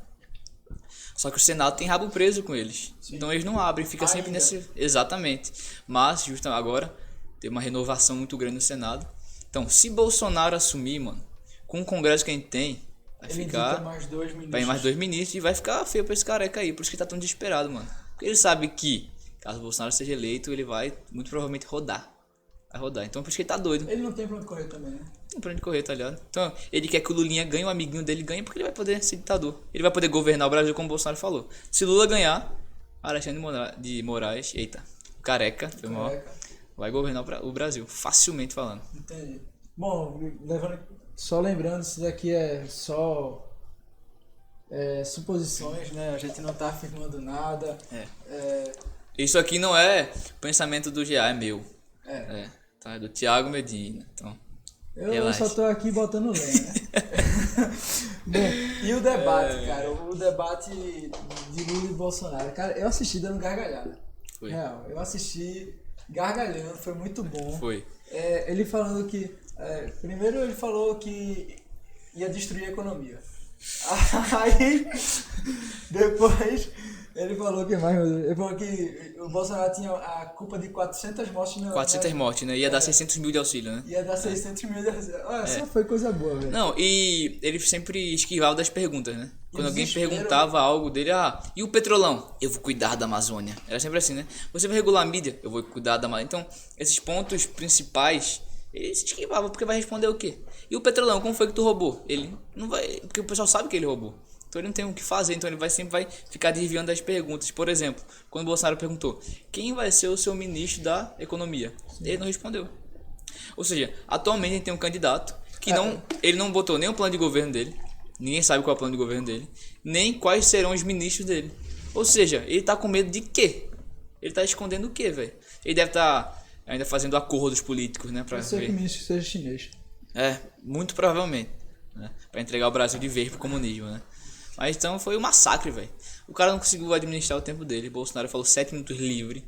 Só que o Senado tem rabo preso com eles. Sim. Então eles não abrem, fica sempre nesse... Exatamente. Mas, justamente agora, tem uma renovação muito grande no Senado. Então, se Bolsonaro assumir, mano, com o Congresso que a gente tem, vai mais 2 ministros. Vai ir mais 2 ministros e vai ficar feio pra esse careca aí. Por isso que tá tão desesperado, mano. Porque ele sabe que, caso Bolsonaro seja eleito, ele vai muito provavelmente rodar. Vai rodar. Então por isso que ele tá doido. Ele não tem pra onde correr também, né? Não tem pra onde correr, tá ligado? Então, ele quer que o Lulinha ganhe, o amiguinho dele ganhe, porque ele vai poder ser ditador. Ele vai poder governar o Brasil como o Bolsonaro falou. Se Lula ganhar, Alexandre de Moraes, o careca, vai governar o Brasil, facilmente falando. Entendi. Bom, só lembrando, isso daqui é só suposições, né? A gente não tá afirmando nada. Isso aqui não é pensamento do GA, é meu. Tá, é do Thiago Medina. Então, eu só tô aqui botando lenha, né? Bom, e o debate, cara? O debate de Lula e Bolsonaro. Cara, eu assisti dando gargalhada. Foi. Real, eu assisti gargalhando, foi muito bom. Foi. Ele falando que... primeiro ele falou que ia destruir a economia. Aí, depois... Ele falou que mais, meu Deus. Ele falou que o Bolsonaro tinha a culpa de 400 mortes. 400 mortes, né? Ia dar 600 mil de auxílio, né? Ia dar 600 mil de auxílio. Olha, só foi coisa boa, velho. Não, e ele sempre esquivava das perguntas, né? Quando alguém perguntava algo dele, e o petrolão? Eu vou cuidar da Amazônia. Era sempre assim, né? Você vai regular a mídia? Eu vou cuidar da Amazônia. Então, esses pontos principais, ele se esquivava, porque vai responder o quê? E o petrolão, como foi que tu roubou? Ele não vai... Porque o pessoal sabe que ele roubou. Então ele não tem o que fazer, então ele sempre vai ficar desviando das perguntas. Por exemplo, quando o Bolsonaro perguntou quem vai ser o seu ministro da economia, ele não respondeu. Ou seja, atualmente a gente tem um candidato que ele não botou nem o plano de governo dele, ninguém sabe qual é o plano de governo dele, nem quais serão os ministros dele. Ou seja, ele tá com medo de quê? Ele tá escondendo o quê, velho? Ele deve estar ainda fazendo acordos políticos, né? Pra ser que o ministro seja chinês. Muito provavelmente. Né? Pra entregar o Brasil de vez pro comunismo, né? Mas então foi um massacre, velho. O cara não conseguiu administrar o tempo dele. Bolsonaro falou 7 minutos livre,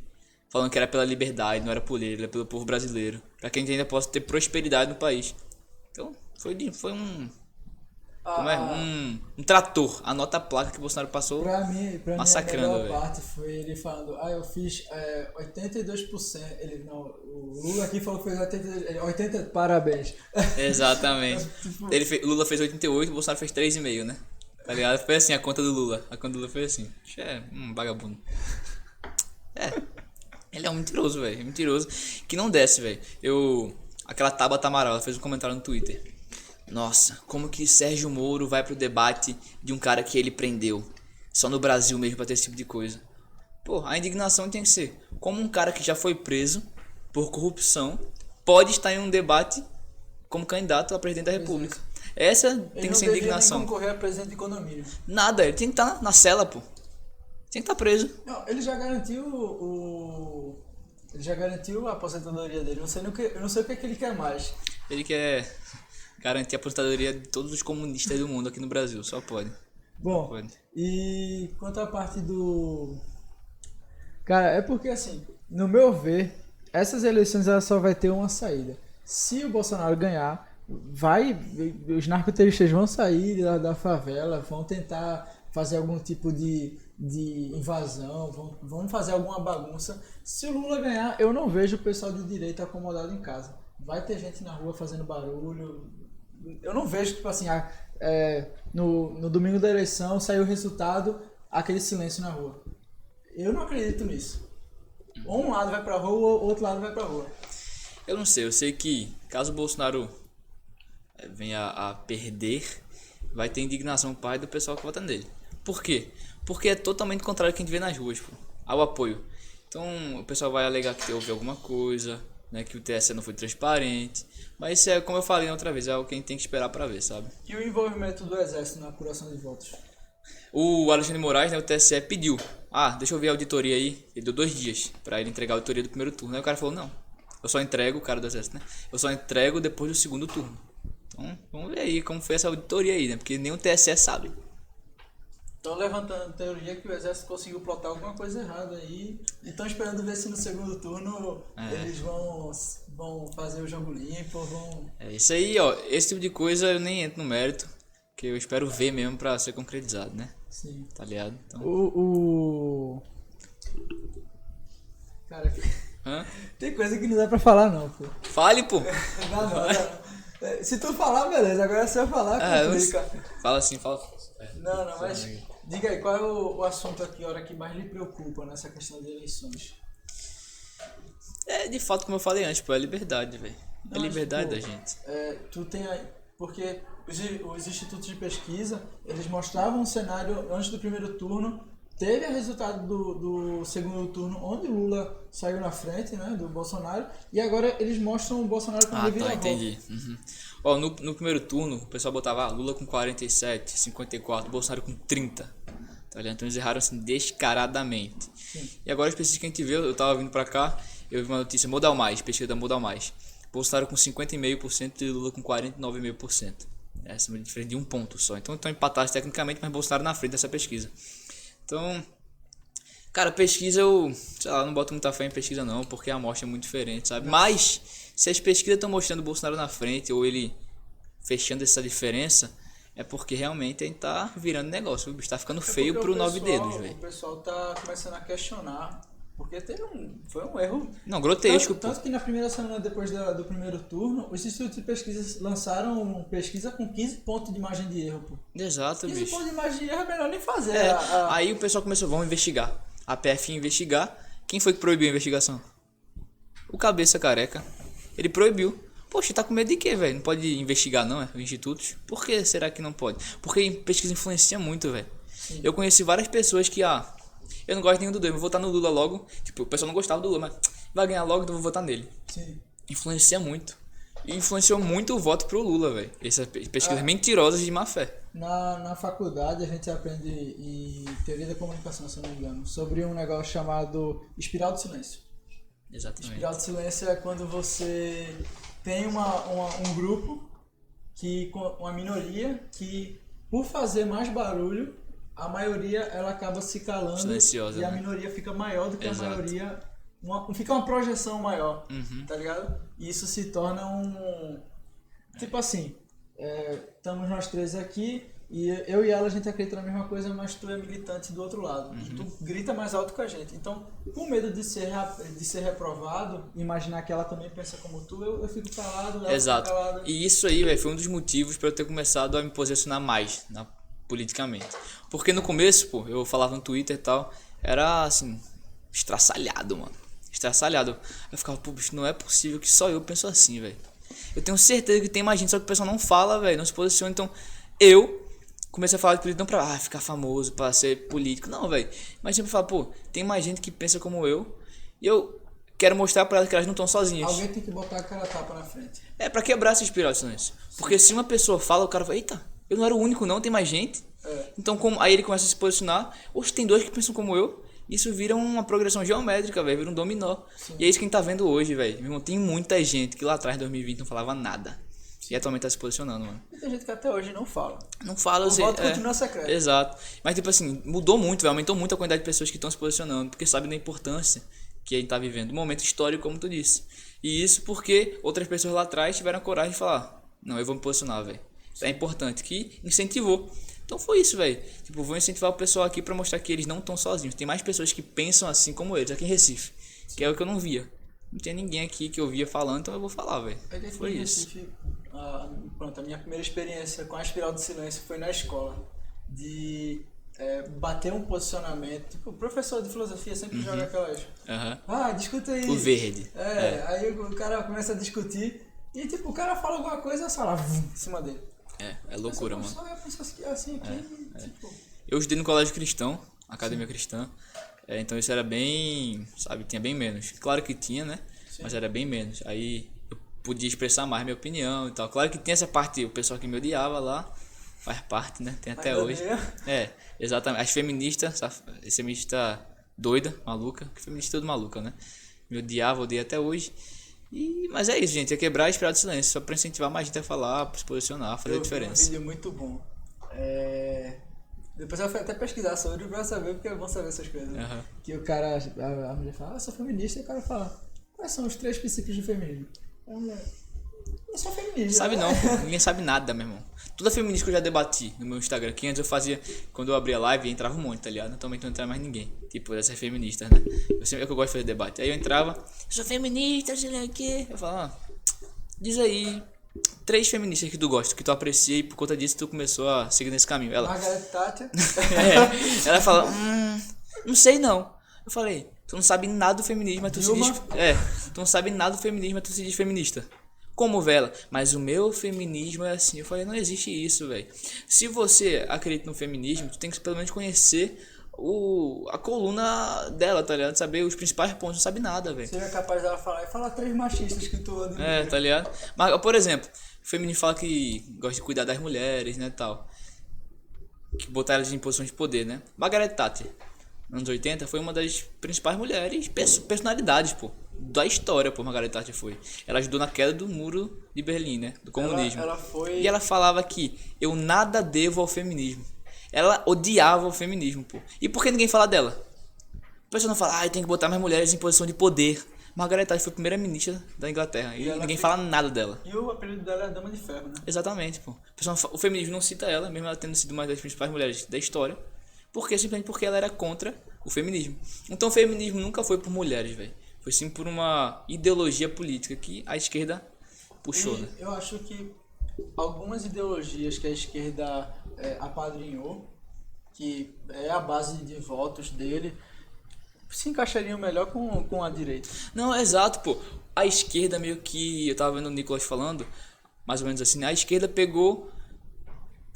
falando que era pela liberdade, não era por ele, era pelo povo brasileiro. Pra que a gente ainda possa ter prosperidade no país. Então, foi um... Como é? Um trator. Anota a placa que o Bolsonaro passou. Pra mim massacrando, a melhor velho. parte foi ele falando, eu fiz 82%. Ele, não, o Lula aqui falou que fez 80%, parabéns. Exatamente. Tipo, Lula fez 88, o Bolsonaro fez 3,5, né? Tá ligado? Foi assim a conta do Lula. A conta do Lula foi assim. É um vagabundo. Ele é um mentiroso, velho. Mentiroso. Que não desce, velho. Aquela Tabata Amaral, ela fez um comentário no Twitter. Nossa, como que Sérgio Moro vai pro debate de um cara que ele prendeu? Só no Brasil mesmo pra ter esse tipo de coisa. Pô, a indignação tem que ser como um cara que já foi preso por corrupção pode estar em um debate como candidato a presidente da República. Essa tem que ser indignação. Ele não concorrer a presidente de economia. Nada, ele tem que estar na cela, pô. Tem que estar preso. Não, ele já garantiu Ele já garantiu a aposentadoria dele. Eu não sei o que é que ele quer mais. Ele quer garantir a aposentadoria de todos os comunistas do mundo aqui no Brasil. Só pode. Bom, Pode. e quanto à parte do... Cara, é porque assim, no meu ver, essas eleições ela só vai ter uma saída. Se o Bolsonaro ganhar, os narcoterroristas vão sair da favela, vão tentar fazer algum tipo de invasão, vão fazer alguma bagunça. Se o Lula ganhar, eu não vejo o pessoal de direita acomodado em casa. Vai ter gente na rua fazendo barulho. Eu não vejo, tipo assim, no domingo da eleição saiu o resultado, aquele silêncio na rua. Eu não acredito nisso. Ou um lado vai pra rua, ou o outro lado vai pra rua. Eu não sei, eu sei que caso o Bolsonaro venha a perder, vai ter indignação por parte do pessoal que vota nele. Por quê? Porque é totalmente contrário ao que a gente vê nas ruas, pô, ao apoio. Então o pessoal vai alegar que houve alguma coisa, né, que o TSE não foi transparente. Mas isso é, como eu falei outra vez, é o que a gente tem que esperar pra ver, sabe? E o envolvimento do Exército na apuração de votos? O Alexandre de Moraes, né, o TSE pediu. Deixa eu ver a auditoria aí. Ele deu 2 dias pra ele entregar a auditoria do primeiro turno. Aí o cara falou, não, eu só entrego, o cara do Exército, né? Eu só entrego depois do segundo turno. Então, vamos ver aí como foi essa auditoria aí, né? Porque nem o TSE sabe. Estão levantando a teoria que o Exército conseguiu plotar alguma coisa errada aí. E estão esperando ver se no segundo turno eles vão fazer o jogo limpo, vão... É isso aí, ó. Esse tipo de coisa eu nem entro no mérito, que eu espero ver mesmo pra ser concretizado, né? Sim. Tá ligado? Então... Cara, Hã? tem coisa que não dá pra falar não, pô. Fale, pô. Não. Se tu falar, beleza. Agora se eu falar, complica. Fala assim, fala. Não, mas diga aí, qual é o assunto aqui, a hora que mais lhe preocupa nessa questão de eleições? É, de fato, como eu falei antes, pô, é liberdade, velho. É liberdade da gente. Tu tem aí, porque os institutos de pesquisa, eles mostravam um cenário antes do primeiro turno, teve o resultado do segundo turno, onde Lula saiu na frente, né, do Bolsonaro, e agora eles mostram o Bolsonaro com reviravolta. Entendi. Uhum. Ó, no primeiro turno, o pessoal botava Lula com 47, 54, Bolsonaro com 30. Tá ligado? Então eles erraram assim descaradamente. Sim. E agora as pesquisas que a gente viu, eu tava vindo pra cá, eu vi uma notícia, Modal Mais, pesquisa da Modal Mais. Bolsonaro com 50,5% e Lula com 49,5%. Essa é uma diferença de 1 ponto só. Então estão empatados tecnicamente, mas Bolsonaro na frente dessa pesquisa. Então, cara, pesquisa sei lá, não boto muita fé em pesquisa não, porque a amostra é muito diferente, sabe? Mas, se as pesquisas estão mostrando o Bolsonaro na frente, ou ele fechando essa diferença, é porque realmente a gente tá virando negócio, o bicho tá ficando feio pro 9 dedos, velho. O pessoal tá começando a questionar, porque foi um erro. Não, grotesco, tanto que na primeira semana depois do primeiro turno, os institutos de pesquisa lançaram uma pesquisa com 15 pontos de margem de erro, pô. Exato, 15 bicho. pontos de margem de erro é melhor nem fazer. Aí o pessoal começou, vamos investigar. A PF ia investigar. Quem foi que proibiu a investigação? O Cabeça Careca. Ele proibiu. Poxa, tá com medo de quê, velho? Não pode investigar não, os institutos? Por que será que não pode? Porque pesquisa influencia muito, velho. Eu conheci várias pessoas que, eu não gosto de nenhum dos dois, vou votar no Lula logo. Tipo, o pessoal não gostava do Lula, mas vai ganhar logo, então vou votar nele. Sim. Influencia muito. E influenciou muito o voto pro Lula, velho. Essas pesquisas mentirosas de má fé. Na faculdade a gente aprende em teoria da comunicação, se eu não me engano, sobre um negócio chamado espiral do silêncio. Exatamente. Espiral do silêncio é quando você tem um grupo, uma minoria, que por fazer mais barulho, a maioria ela acaba se calando. Silenciosa, e a né? minoria fica maior do que Exato. a maioria. Fica uma projeção maior, Uhum. tá ligado? E isso se torna tipo assim, Estamos nós três aqui e eu e ela a gente acredita na mesma coisa, mas tu é militante do outro lado. E tu grita mais alto que a gente. Então, com medo de ser reprovado, imaginar que ela também pensa como tu, eu fico calado, ela Exato. fica calada. E isso aí, velho, foi um dos motivos pra eu ter começado a me posicionar mais politicamente. Porque no começo, pô, eu falava no Twitter e tal, era assim, estraçalhado, mano. Estraçalhado. Eu ficava, pô, bicho, não é possível que só eu penso assim, velho. Eu tenho certeza que tem mais gente, só que o pessoal não fala, velho, não se posiciona. Então, eu comecei a falar de política não pra ficar famoso, pra ser político. Não, velho. Mas sempre falo, pô, tem mais gente que pensa como eu. E eu quero mostrar pra elas que elas não estão sozinhas. Alguém tem que botar aquela tapa na frente. É pra quebrar essas espirações. Porque se uma pessoa fala, o cara fala, eita, eu não era o único não, tem mais gente. Então, aí ele começa a se posicionar. Oxe, tem dois que pensam como eu. Isso vira uma progressão geométrica, velho. Vira um dominó. Sim. E é isso que a gente tá vendo hoje, velho. Meu irmão, tem muita gente que lá atrás, em 2020, não falava nada. E atualmente tá se posicionando, mano. E tem gente que até hoje não fala. Não fala, o voto continua secreto. Exato. Mas, tipo assim, mudou muito, velho. Aumentou muito a quantidade de pessoas que estão se posicionando. Porque sabem da importância que a gente tá vivendo. Um momento histórico, como tu disse. E isso porque outras pessoas lá atrás tiveram a coragem de falar: não, eu vou me posicionar, velho. Isso é importante. Que incentivou. Então foi isso, velho. Tipo, vou incentivar o pessoal aqui pra mostrar que eles não estão sozinhos. Tem mais pessoas que pensam assim como eles, aqui em Recife. Que é o que eu não via. Não tinha ninguém aqui que eu via falando, então eu vou falar, velho. Foi isso. Recife, pronto, a minha primeira experiência com a Espiral do Silêncio foi na escola. De bater um posicionamento. Tipo, o professor de filosofia sempre joga aquelas. Discuta aí. O verde. Aí o cara começa a discutir. E tipo, o cara fala alguma coisa e fala em cima dele. É loucura, mano. Eu penso assim aqui, tipo... Eu estudei no colégio cristão, academia cristã. Então isso era bem, sabe, tinha bem menos. Claro que tinha, né? Sim. Mas era bem menos. Aí eu podia expressar mais minha opinião e tal. Claro que tem essa parte, o pessoal que me odiava lá, faz parte, né? Tem até hoje. Exatamente. As feministas, esse feminista doida, maluca, que feminista tudo maluca, né? Me odeia até hoje. Mas é isso, gente, é quebrar a espiral do silêncio, só pra incentivar mais gente a falar, pra se posicionar, fazer a diferença. Um vídeo muito bom. Depois eu fui até pesquisar sobre pra saber, porque é bom saber essas coisas. Que o cara, a mulher fala, eu sou feminista, e o cara fala, quais são os 3 princípios do feminismo? A mulher, eu sou feminista. Sabe não, ninguém sabe nada, meu irmão. Toda feminista que eu já debati no meu Instagram, que antes eu fazia, quando eu abria a live, entrava um monte, tá ligado? Atualmente não entra mais ninguém. Tipo, dessas feministas, né? É que eu gosto de fazer debate. Aí eu entrava, eu sou feminista, sei lá o quê. Eu falava, diz aí 3 feministas que tu gosta, que tu aprecia e por conta disso tu começou a seguir nesse caminho. Ela, Margaret Thatcher. Ela fala, não sei não. Eu falei, tu não sabe nada do feminismo, mas tu se diz... tu não sabe nada do feminismo, mas tu se diz feminista. Como, vela? Mas o meu feminismo é assim. Eu falei, não existe isso, velho. Se você acredita no feminismo, tu tem que pelo menos conhecer a coluna dela, tá ligado? Saber os principais pontos, não sabe nada, velho. Seria capaz dela falar e falar 3 machistas que tu admira. Tá ligado? Mas, por exemplo, o feminismo fala que gosta de cuidar das mulheres, né, tal. Que botar elas em posições de poder, né? Margaret Thatcher, anos 80, foi uma das principais mulheres, personalidades, pô, da história, pô, Margaret Thatcher foi. Ela ajudou na queda do muro de Berlim, né? Do comunismo. Ela foi... E ela falava que eu nada devo ao feminismo. Ela odiava o feminismo, pô. E por que ninguém fala dela? A pessoa não fala, tem que botar mais mulheres em posição de poder. Margaret Thatcher foi a primeira ministra da Inglaterra. E ninguém fala nada dela. E o apelido dela é Dama de Ferro, né? Exatamente, pô. O feminismo não cita ela, mesmo ela tendo sido uma das principais mulheres da história. Simplesmente porque ela era contra o feminismo. Então o feminismo nunca foi por mulheres, velho. Foi sim por uma ideologia política que a esquerda puxou, né? Eu acho que algumas ideologias que a esquerda apadrinhou, que é a base de votos dele, se encaixariam melhor com a direita. Não, exato, pô. A esquerda meio que... Eu tava vendo o Nicolas falando, mais ou menos assim, né? A esquerda pegou...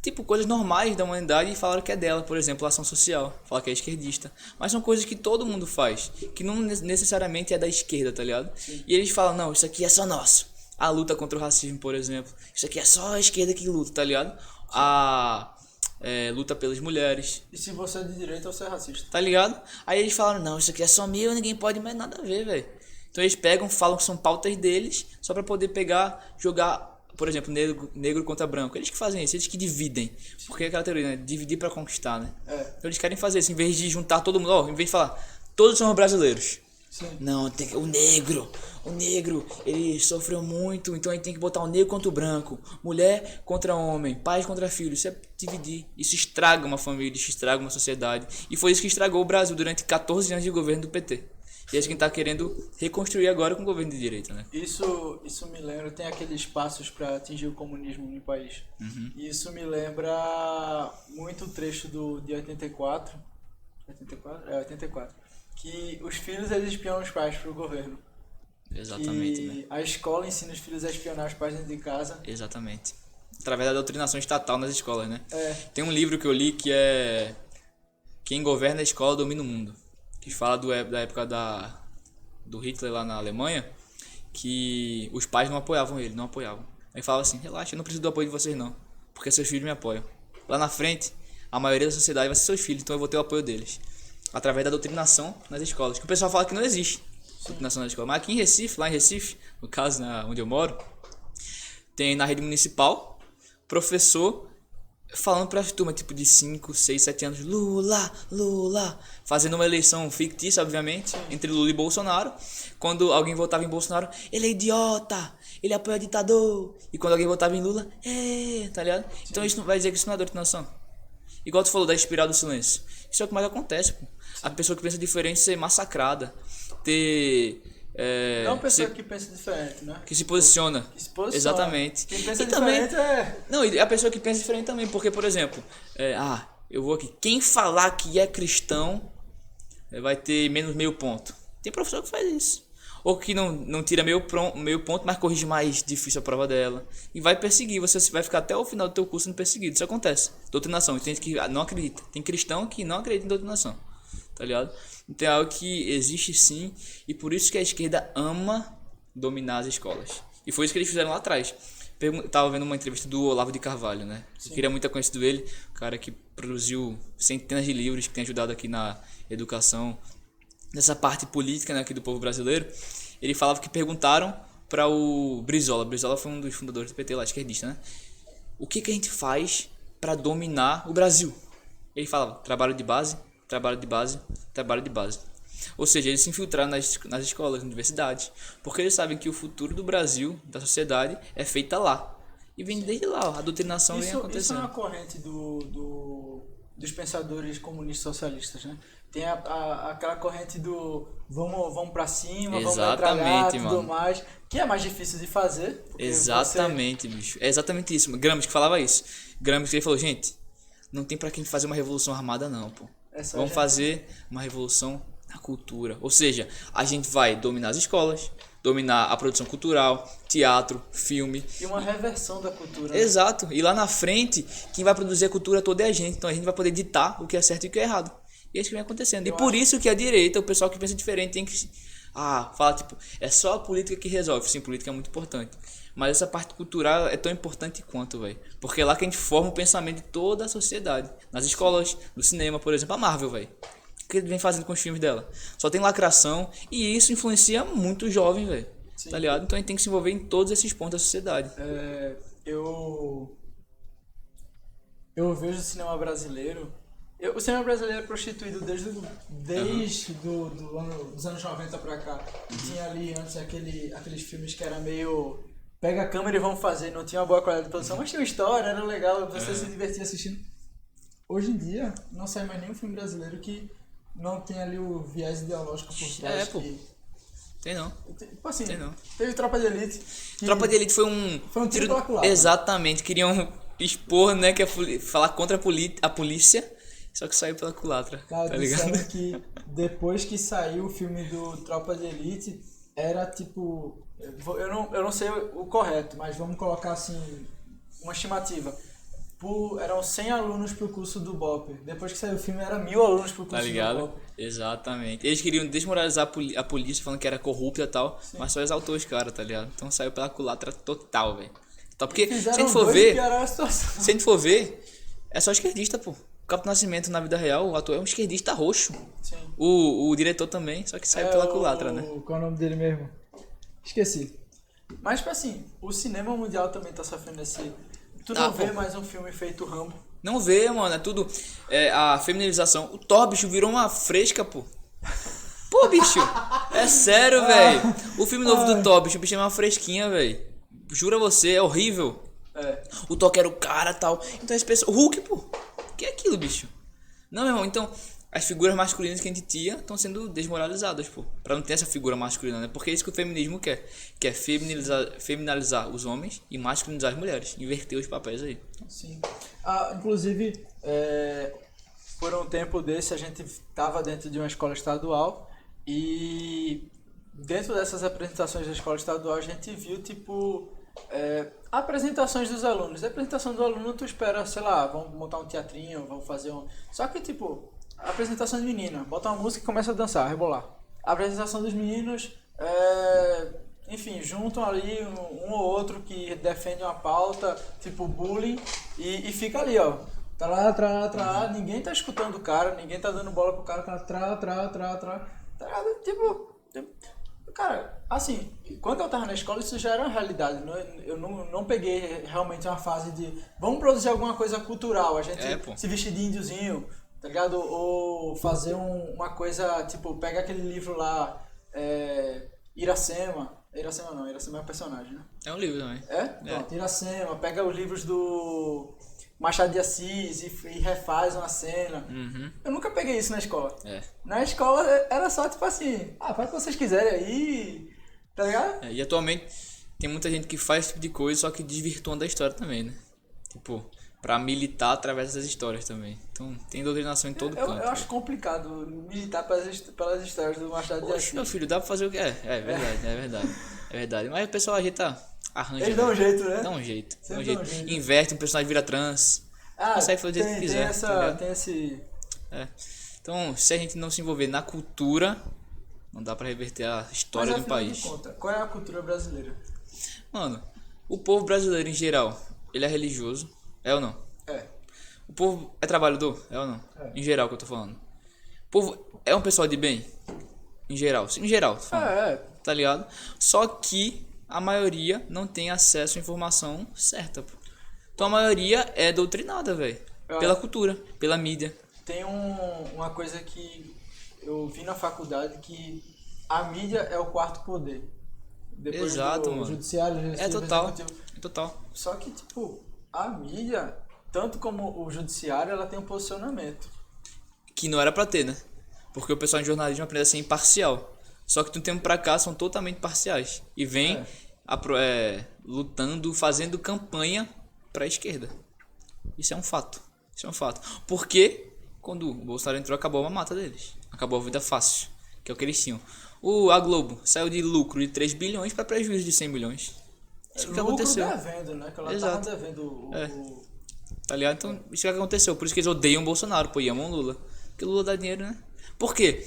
tipo, coisas normais da humanidade e falaram que é dela, por exemplo, a ação social, fala que é esquerdista. Mas são coisas que todo mundo faz, que não necessariamente é da esquerda, tá ligado? Sim. E eles falam, não, isso aqui é só nosso. A luta contra o racismo, por exemplo, isso aqui é só a esquerda que luta, tá ligado? A luta pelas mulheres. E se você é de direita, você é racista. Tá ligado? Aí eles falaram, não, isso aqui é só meu, ninguém pode mais nada a ver, velho. Então eles pegam, falam que são pautas deles, só pra poder pegar, jogar... Por exemplo, negro contra branco. Eles que fazem isso, eles que dividem. Porque é aquela teoria, né? Dividir pra conquistar, né? Então eles querem fazer isso, em vez de juntar todo mundo, em vez de falar, todos somos brasileiros. Sim. Não, o negro, ele sofreu muito, então a gente tem que botar o negro contra o branco, mulher contra homem, pais contra filhos. Isso é dividir, isso estraga uma família, isso estraga uma sociedade. E foi isso que estragou o Brasil durante 14 anos de governo do PT. E é isso que a gente tá querendo reconstruir agora com o governo de direita, né? Isso me lembra, tem aqueles passos para atingir o comunismo no país. E isso me lembra muito o trecho de 84. 84? É, 84. Que os filhos eles espionam os pais pro governo. Exatamente, E né? a escola ensina os filhos a espionar os pais dentro de casa. Exatamente. Através da doutrinação estatal nas escolas, né? É. Tem um livro que eu li que é Quem Governa a Escola Domina o Mundo, que fala da época do Hitler lá na Alemanha, que os pais não apoiavam ele, não apoiavam. Aí falava assim, relaxa, eu não preciso do apoio de vocês não, porque seus filhos me apoiam. Lá na frente, a maioria da sociedade vai ser seus filhos, então eu vou ter o apoio deles. Através da doutrinação nas escolas, que o pessoal fala que não existe doutrinação nas escolas. Mas aqui em Recife, lá em Recife, no caso, onde eu moro, tem na rede municipal, professor falando para as turmas tipo de 5, 6, 7 anos, Lula, Lula, fazendo uma eleição fictícia, obviamente, entre Lula e Bolsonaro. Quando alguém votava em Bolsonaro, ele é idiota, ele apoia ditador. E quando alguém votava em Lula, tá ligado? Então isso não vai dizer que isso não é doutrinação. Igual tu falou da espiral do silêncio. Isso é o que mais acontece, pô. A pessoa que pensa diferente ser massacrada, ter... Não pessoa que pensa diferente, né? Que se posiciona. Que se posiciona. Exatamente. Quem pensa e também, diferente é... Não, e a pessoa que pensa diferente também, porque, por exemplo, eu vou aqui, quem falar que é cristão vai ter menos meio ponto. Tem professor que faz isso. Ou que não tira meio ponto, mas corrige mais difícil a prova dela. E vai perseguir, você vai ficar até o final do teu curso sendo perseguido. Isso acontece. Doutrinação, tem gente que não acredita. Tem cristão que não acredita em doutrinação. Tá ligado? Então é algo que existe sim, e por isso que a esquerda ama dominar as escolas. E foi isso que eles fizeram lá atrás. Tava vendo uma entrevista do Olavo de Carvalho, né? Eu queria muito ter conhecido ele, o cara que produziu centenas de livros, que tem ajudado aqui na educação, nessa parte política, né, aqui do povo brasileiro. Ele falava que perguntaram para o Brizola. Brizola foi um dos fundadores do PT lá, esquerdista, né? O que a gente faz para dominar o Brasil? Ele falava, trabalho de base, trabalho de base, trabalho de base. Ou seja, eles se infiltraram nas escolas, nas universidades, porque eles sabem que o futuro do Brasil, da sociedade, é feita lá. E vem desde lá, ó, a doutrinação vem acontecendo. Isso é uma corrente dos pensadores comunistas socialistas, né? Tem aquela corrente do vamos pra cima, vamos metralhar, tudo mais, que é mais difícil de fazer. Exatamente, bicho. É exatamente isso. Gramsci que falava isso. Gramsci ele falou, gente, não tem pra quem fazer uma revolução armada não, pô. Vamos fazer uma revolução na cultura. Ou seja, a gente vai dominar as escolas, dominar a produção cultural, teatro, filme. E uma reversão da cultura. Exato. E lá na frente, quem vai produzir a cultura toda é a gente. Então a gente vai poder ditar o que é certo e o que é errado. E é isso que vem acontecendo. E por isso que a direita, o pessoal que pensa diferente, tem que... fala tipo, é só a política que resolve. Sim, política é muito importante. Mas essa parte cultural é tão importante quanto, velho. Porque é lá que a gente forma o pensamento de toda a sociedade. Nas escolas, no cinema, por exemplo, a Marvel, velho. O que ele vem fazendo com os filmes dela? Só tem lacração e isso influencia muito o jovem, velho. Tá ligado? Então a gente tem que se envolver em todos esses pontos da sociedade. Eu vejo o cinema brasileiro... O cinema brasileiro é prostituído desde dos anos 90 pra cá. Tinha ali antes aqueles filmes que era meio... Pega a câmera e vamos fazer. Não tinha uma boa qualidade de produção, mas tinha uma história, era legal. Você se divertia assistindo. Hoje em dia, não sai mais nenhum filme brasileiro que não tem ali o viés ideológico por trás. Tem não. Tipo assim, tem não. Teve Tropa de Elite. Tropa de Elite foi um tiro pela culatra. Exatamente. Queriam expor, né, falar contra a polícia. Só que saiu pela culatra, tá ligado? Que depois que saiu o filme do Tropa de Elite, era tipo... Eu não sei o correto, mas vamos colocar assim, uma estimativa. Eram 100 alunos pro curso do BOPE. Depois que saiu o filme, era 1000 alunos pro curso do BOPE. Exatamente. Eles queriam desmoralizar a polícia, falando que era corrupta e tal, mas só exaltou os caras, tá ligado? Então saiu pela culatra total, velho. Porque se a gente for ver, é só esquerdista, pô. O Capitão Nascimento na vida real, o ator é um esquerdista roxo. Sim. O diretor também, só que saiu pela culatra, né? Qual é o nome dele mesmo? Esqueci. Mas, tipo assim, o cinema mundial também tá sofrendo esse... Tu não vê mais um filme feito Rambo? Não vê, mano, é tudo... a feminilização. O Thor, bicho, virou uma fresca, pô. Pô, bicho. É sério, velho. O filme novo do Toby, o bicho é uma fresquinha, velho. Jura você, é horrível. É. O Thor era o cara e tal. Então as pessoas. O Hulk, pô. O que é aquilo, bicho? Não, meu irmão, então. As figuras masculinas que a gente tinha estão sendo desmoralizadas, pô. Pra não ter essa figura masculina, né? Porque é isso que o feminismo quer. Quer feminilizar os homens e masculinizar as mulheres. Inverter os papéis aí. Sim. Inclusive, por um tempo desse, a gente estava dentro de uma escola estadual e dentro dessas apresentações da escola estadual a gente viu, tipo, apresentações dos alunos. A apresentação do aluno, tu espera, sei lá, vamos montar um teatrinho, vamos fazer um... Só que, tipo, a apresentação de menina, bota uma música e começa a dançar, a rebolar. A apresentação dos meninos, enfim, juntam ali um ou outro que defende uma pauta, tipo bullying, e fica ali, ó. Ninguém tá escutando o cara, ninguém tá dando bola pro cara, tá ligado? Tipo, cara, assim, quando eu tava na escola isso já era uma realidade, eu não peguei realmente uma fase de vamos produzir alguma coisa cultural, a gente se vestir de índiozinho, tá ligado? Ou fazer uma coisa, tipo, pega aquele livro lá, Iracema é um personagem, né? É um livro também. Pronto, Iracema, pega os livros do Machado de Assis e refaz uma cena. Uhum. Eu nunca peguei isso na escola. Na escola era só tipo assim, faz o que vocês quiserem aí, tá ligado? E atualmente tem muita gente que faz esse tipo de coisa, só que desvirtuando a história também, né? Tipo, pra militar através dessas histórias também. Então tem doutrinação em todo canto. Eu acho complicado militar pelas histórias do Machado de Assis. Meu filho, dá pra fazer o que? É verdade. Mas o pessoal arranja. Eles dão um jeito, né? Dá um jeito. Inverte, um personagem vira trans. Consegue fazer o que quiser. Tem esse... Então, se a gente não se envolver na cultura, não dá pra reverter a história do país. Qual é a cultura brasileira? Mano, o povo brasileiro em geral, ele é religioso. É ou não? O povo é trabalhador? É ou não? Em geral que eu tô falando. O povo é um pessoal de bem? Em geral. Em geral, tô falando. Tá ligado? Só que a maioria não tem acesso à informação certa, pô. Então a maioria é doutrinada, velho. Pela cultura, pela mídia. Tem uma coisa que eu vi na faculdade que a mídia é o quarto poder. Depois Exato, do mano. Judiciário, Total. Só que, tipo, a mídia, tanto como o judiciário, ela tem um posicionamento. Que não era pra ter, né? Porque o pessoal em jornalismo aprende a ser imparcial. Só que de um tempo pra cá são totalmente parciais. E vem lutando, fazendo campanha pra esquerda. Isso é um fato. Porque quando o Bolsonaro entrou, acabou a mamata deles. Acabou a vida fácil. Que é o que eles tinham. A Globo saiu de lucro de 3 bilhões pra prejuízo de 100 milhões. Isso que aconteceu. Devendo, né? Que ela Exato. tava devendo Tá ligado? Então, isso que aconteceu. Por isso que eles odeiam o Bolsonaro, pô, e amam o Lula. Porque o Lula dá dinheiro, né? Por quê?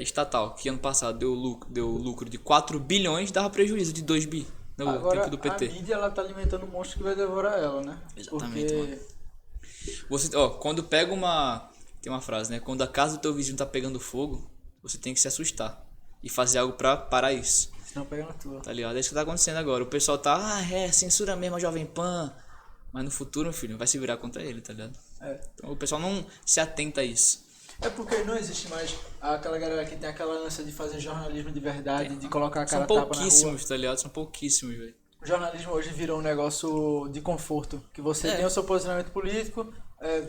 Estatal, que ano passado deu lucro de 4 bilhões, dava prejuízo de 2 bi no Agora, tempo do PT. A mídia, ela tá alimentando um monstro que vai devorar ela, né? Exatamente, Porque... mano. Você, quando pega tem uma frase, né? Quando a casa do teu vizinho tá pegando fogo, você tem que se assustar e fazer algo pra parar isso. Senão pega na tua. Tá ligado? É isso que tá acontecendo agora. O pessoal tá, censura mesmo a Jovem Pan. Mas no futuro, meu filho, vai se virar contra ele, tá ligado? Então o pessoal não se atenta a isso. É porque não existe mais aquela galera que tem aquela ânsia de fazer jornalismo de verdade, de colocar a cara tapa na rua. São pouquíssimos, tá ligado? São pouquíssimos, velho. O jornalismo hoje virou um negócio de conforto, que você tem o seu posicionamento político,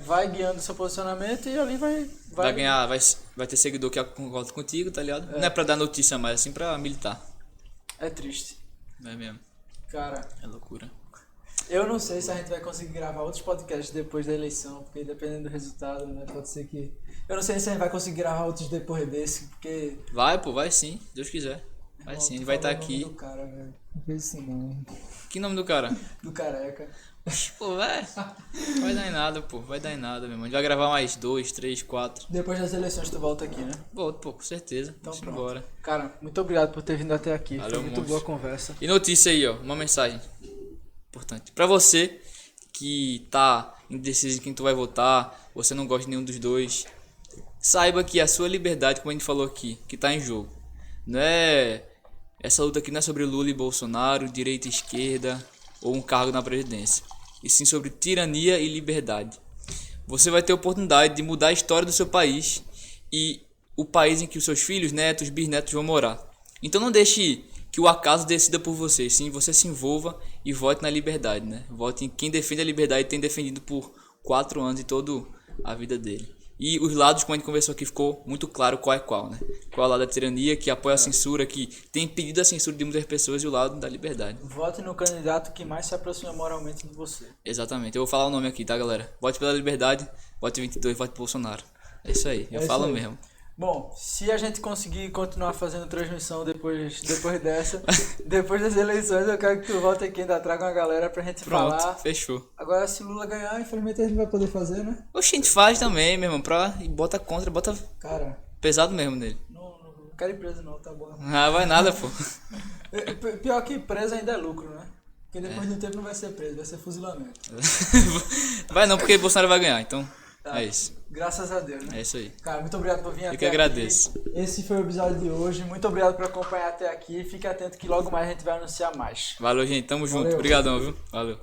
vai guiando o seu posicionamento e ali vai ganhar, vai ter seguidor que concorda contigo, tá ligado? Não é pra dar notícia, mas assim pra militar. É triste. Não é mesmo? Cara, é loucura. Eu não sei se a gente vai conseguir gravar outros podcasts depois da eleição, porque dependendo do resultado, né, pode ser que... Eu não sei se a gente vai conseguir gravar outros depois desse, porque... Vai sim, Deus quiser. Vai sim, ele vai estar aqui. Do cara, velho. Não fez isso não. Que nome do cara? Do Careca. Pô, vai dar em nada, pô. Vai dar em nada, meu irmão. A gente vai gravar mais 2, 3, 4. Depois das eleições tu volta aqui, né? Volto, pô, com certeza. Então vamos embora. Cara, muito obrigado por ter vindo até aqui. Valeu, foi muito boa a conversa. E notícia aí, ó. Uma mensagem importante. Pra você que tá indeciso em quem tu vai votar, você não gosta de nenhum dos dois, saiba que a sua liberdade, como a gente falou aqui, que tá em jogo. Não é... Essa luta aqui não é sobre Lula e Bolsonaro, direita e esquerda ou um cargo na presidência, e sim sobre tirania e liberdade. Você vai ter a oportunidade de mudar a história do seu país e o país em que os seus filhos, netos, bisnetos vão morar. Então não deixe que o acaso decida por você, sim, você se envolva e vote na liberdade, né? Vote em quem defende a liberdade e tem defendido por 4 anos e toda a vida dele. E os lados, como a gente conversou aqui, ficou muito claro qual é qual, né? Qual é o lado da tirania, que apoia a censura, que tem impedido a censura de muitas pessoas, e o lado da liberdade. Vote no candidato que mais se aproxima moralmente de você. Exatamente. Eu vou falar o nome aqui, tá, galera? Vote pela liberdade, vote 22, vote Bolsonaro. É isso aí, eu falo mesmo. Bom, se a gente conseguir continuar fazendo transmissão depois dessa, depois das eleições, eu quero que tu volte aqui, ainda traga uma galera pra gente Pronto, falar. fechou. Agora, se Lula ganhar, infelizmente a gente não vai poder fazer, né? Oxe, a gente faz também, meu irmão, e bota contra, bota Cara, pesado mesmo nele. não quero ir preso não, tá bom. Ah, vai nada, pô. Pior que preso ainda é lucro, né? Porque depois de um tempo não vai ser preso, vai ser fuzilamento. Vai não, porque Bolsonaro vai ganhar, então Tá. é isso. Graças a Deus, né? É isso aí. Cara, muito obrigado por vir até que aqui. agradeço. Esse foi o episódio de hoje. Muito obrigado por acompanhar até aqui. Fique atento que logo mais a gente vai anunciar mais. Valeu, gente. Tamo junto. Valeu. Obrigadão, viu? Valeu.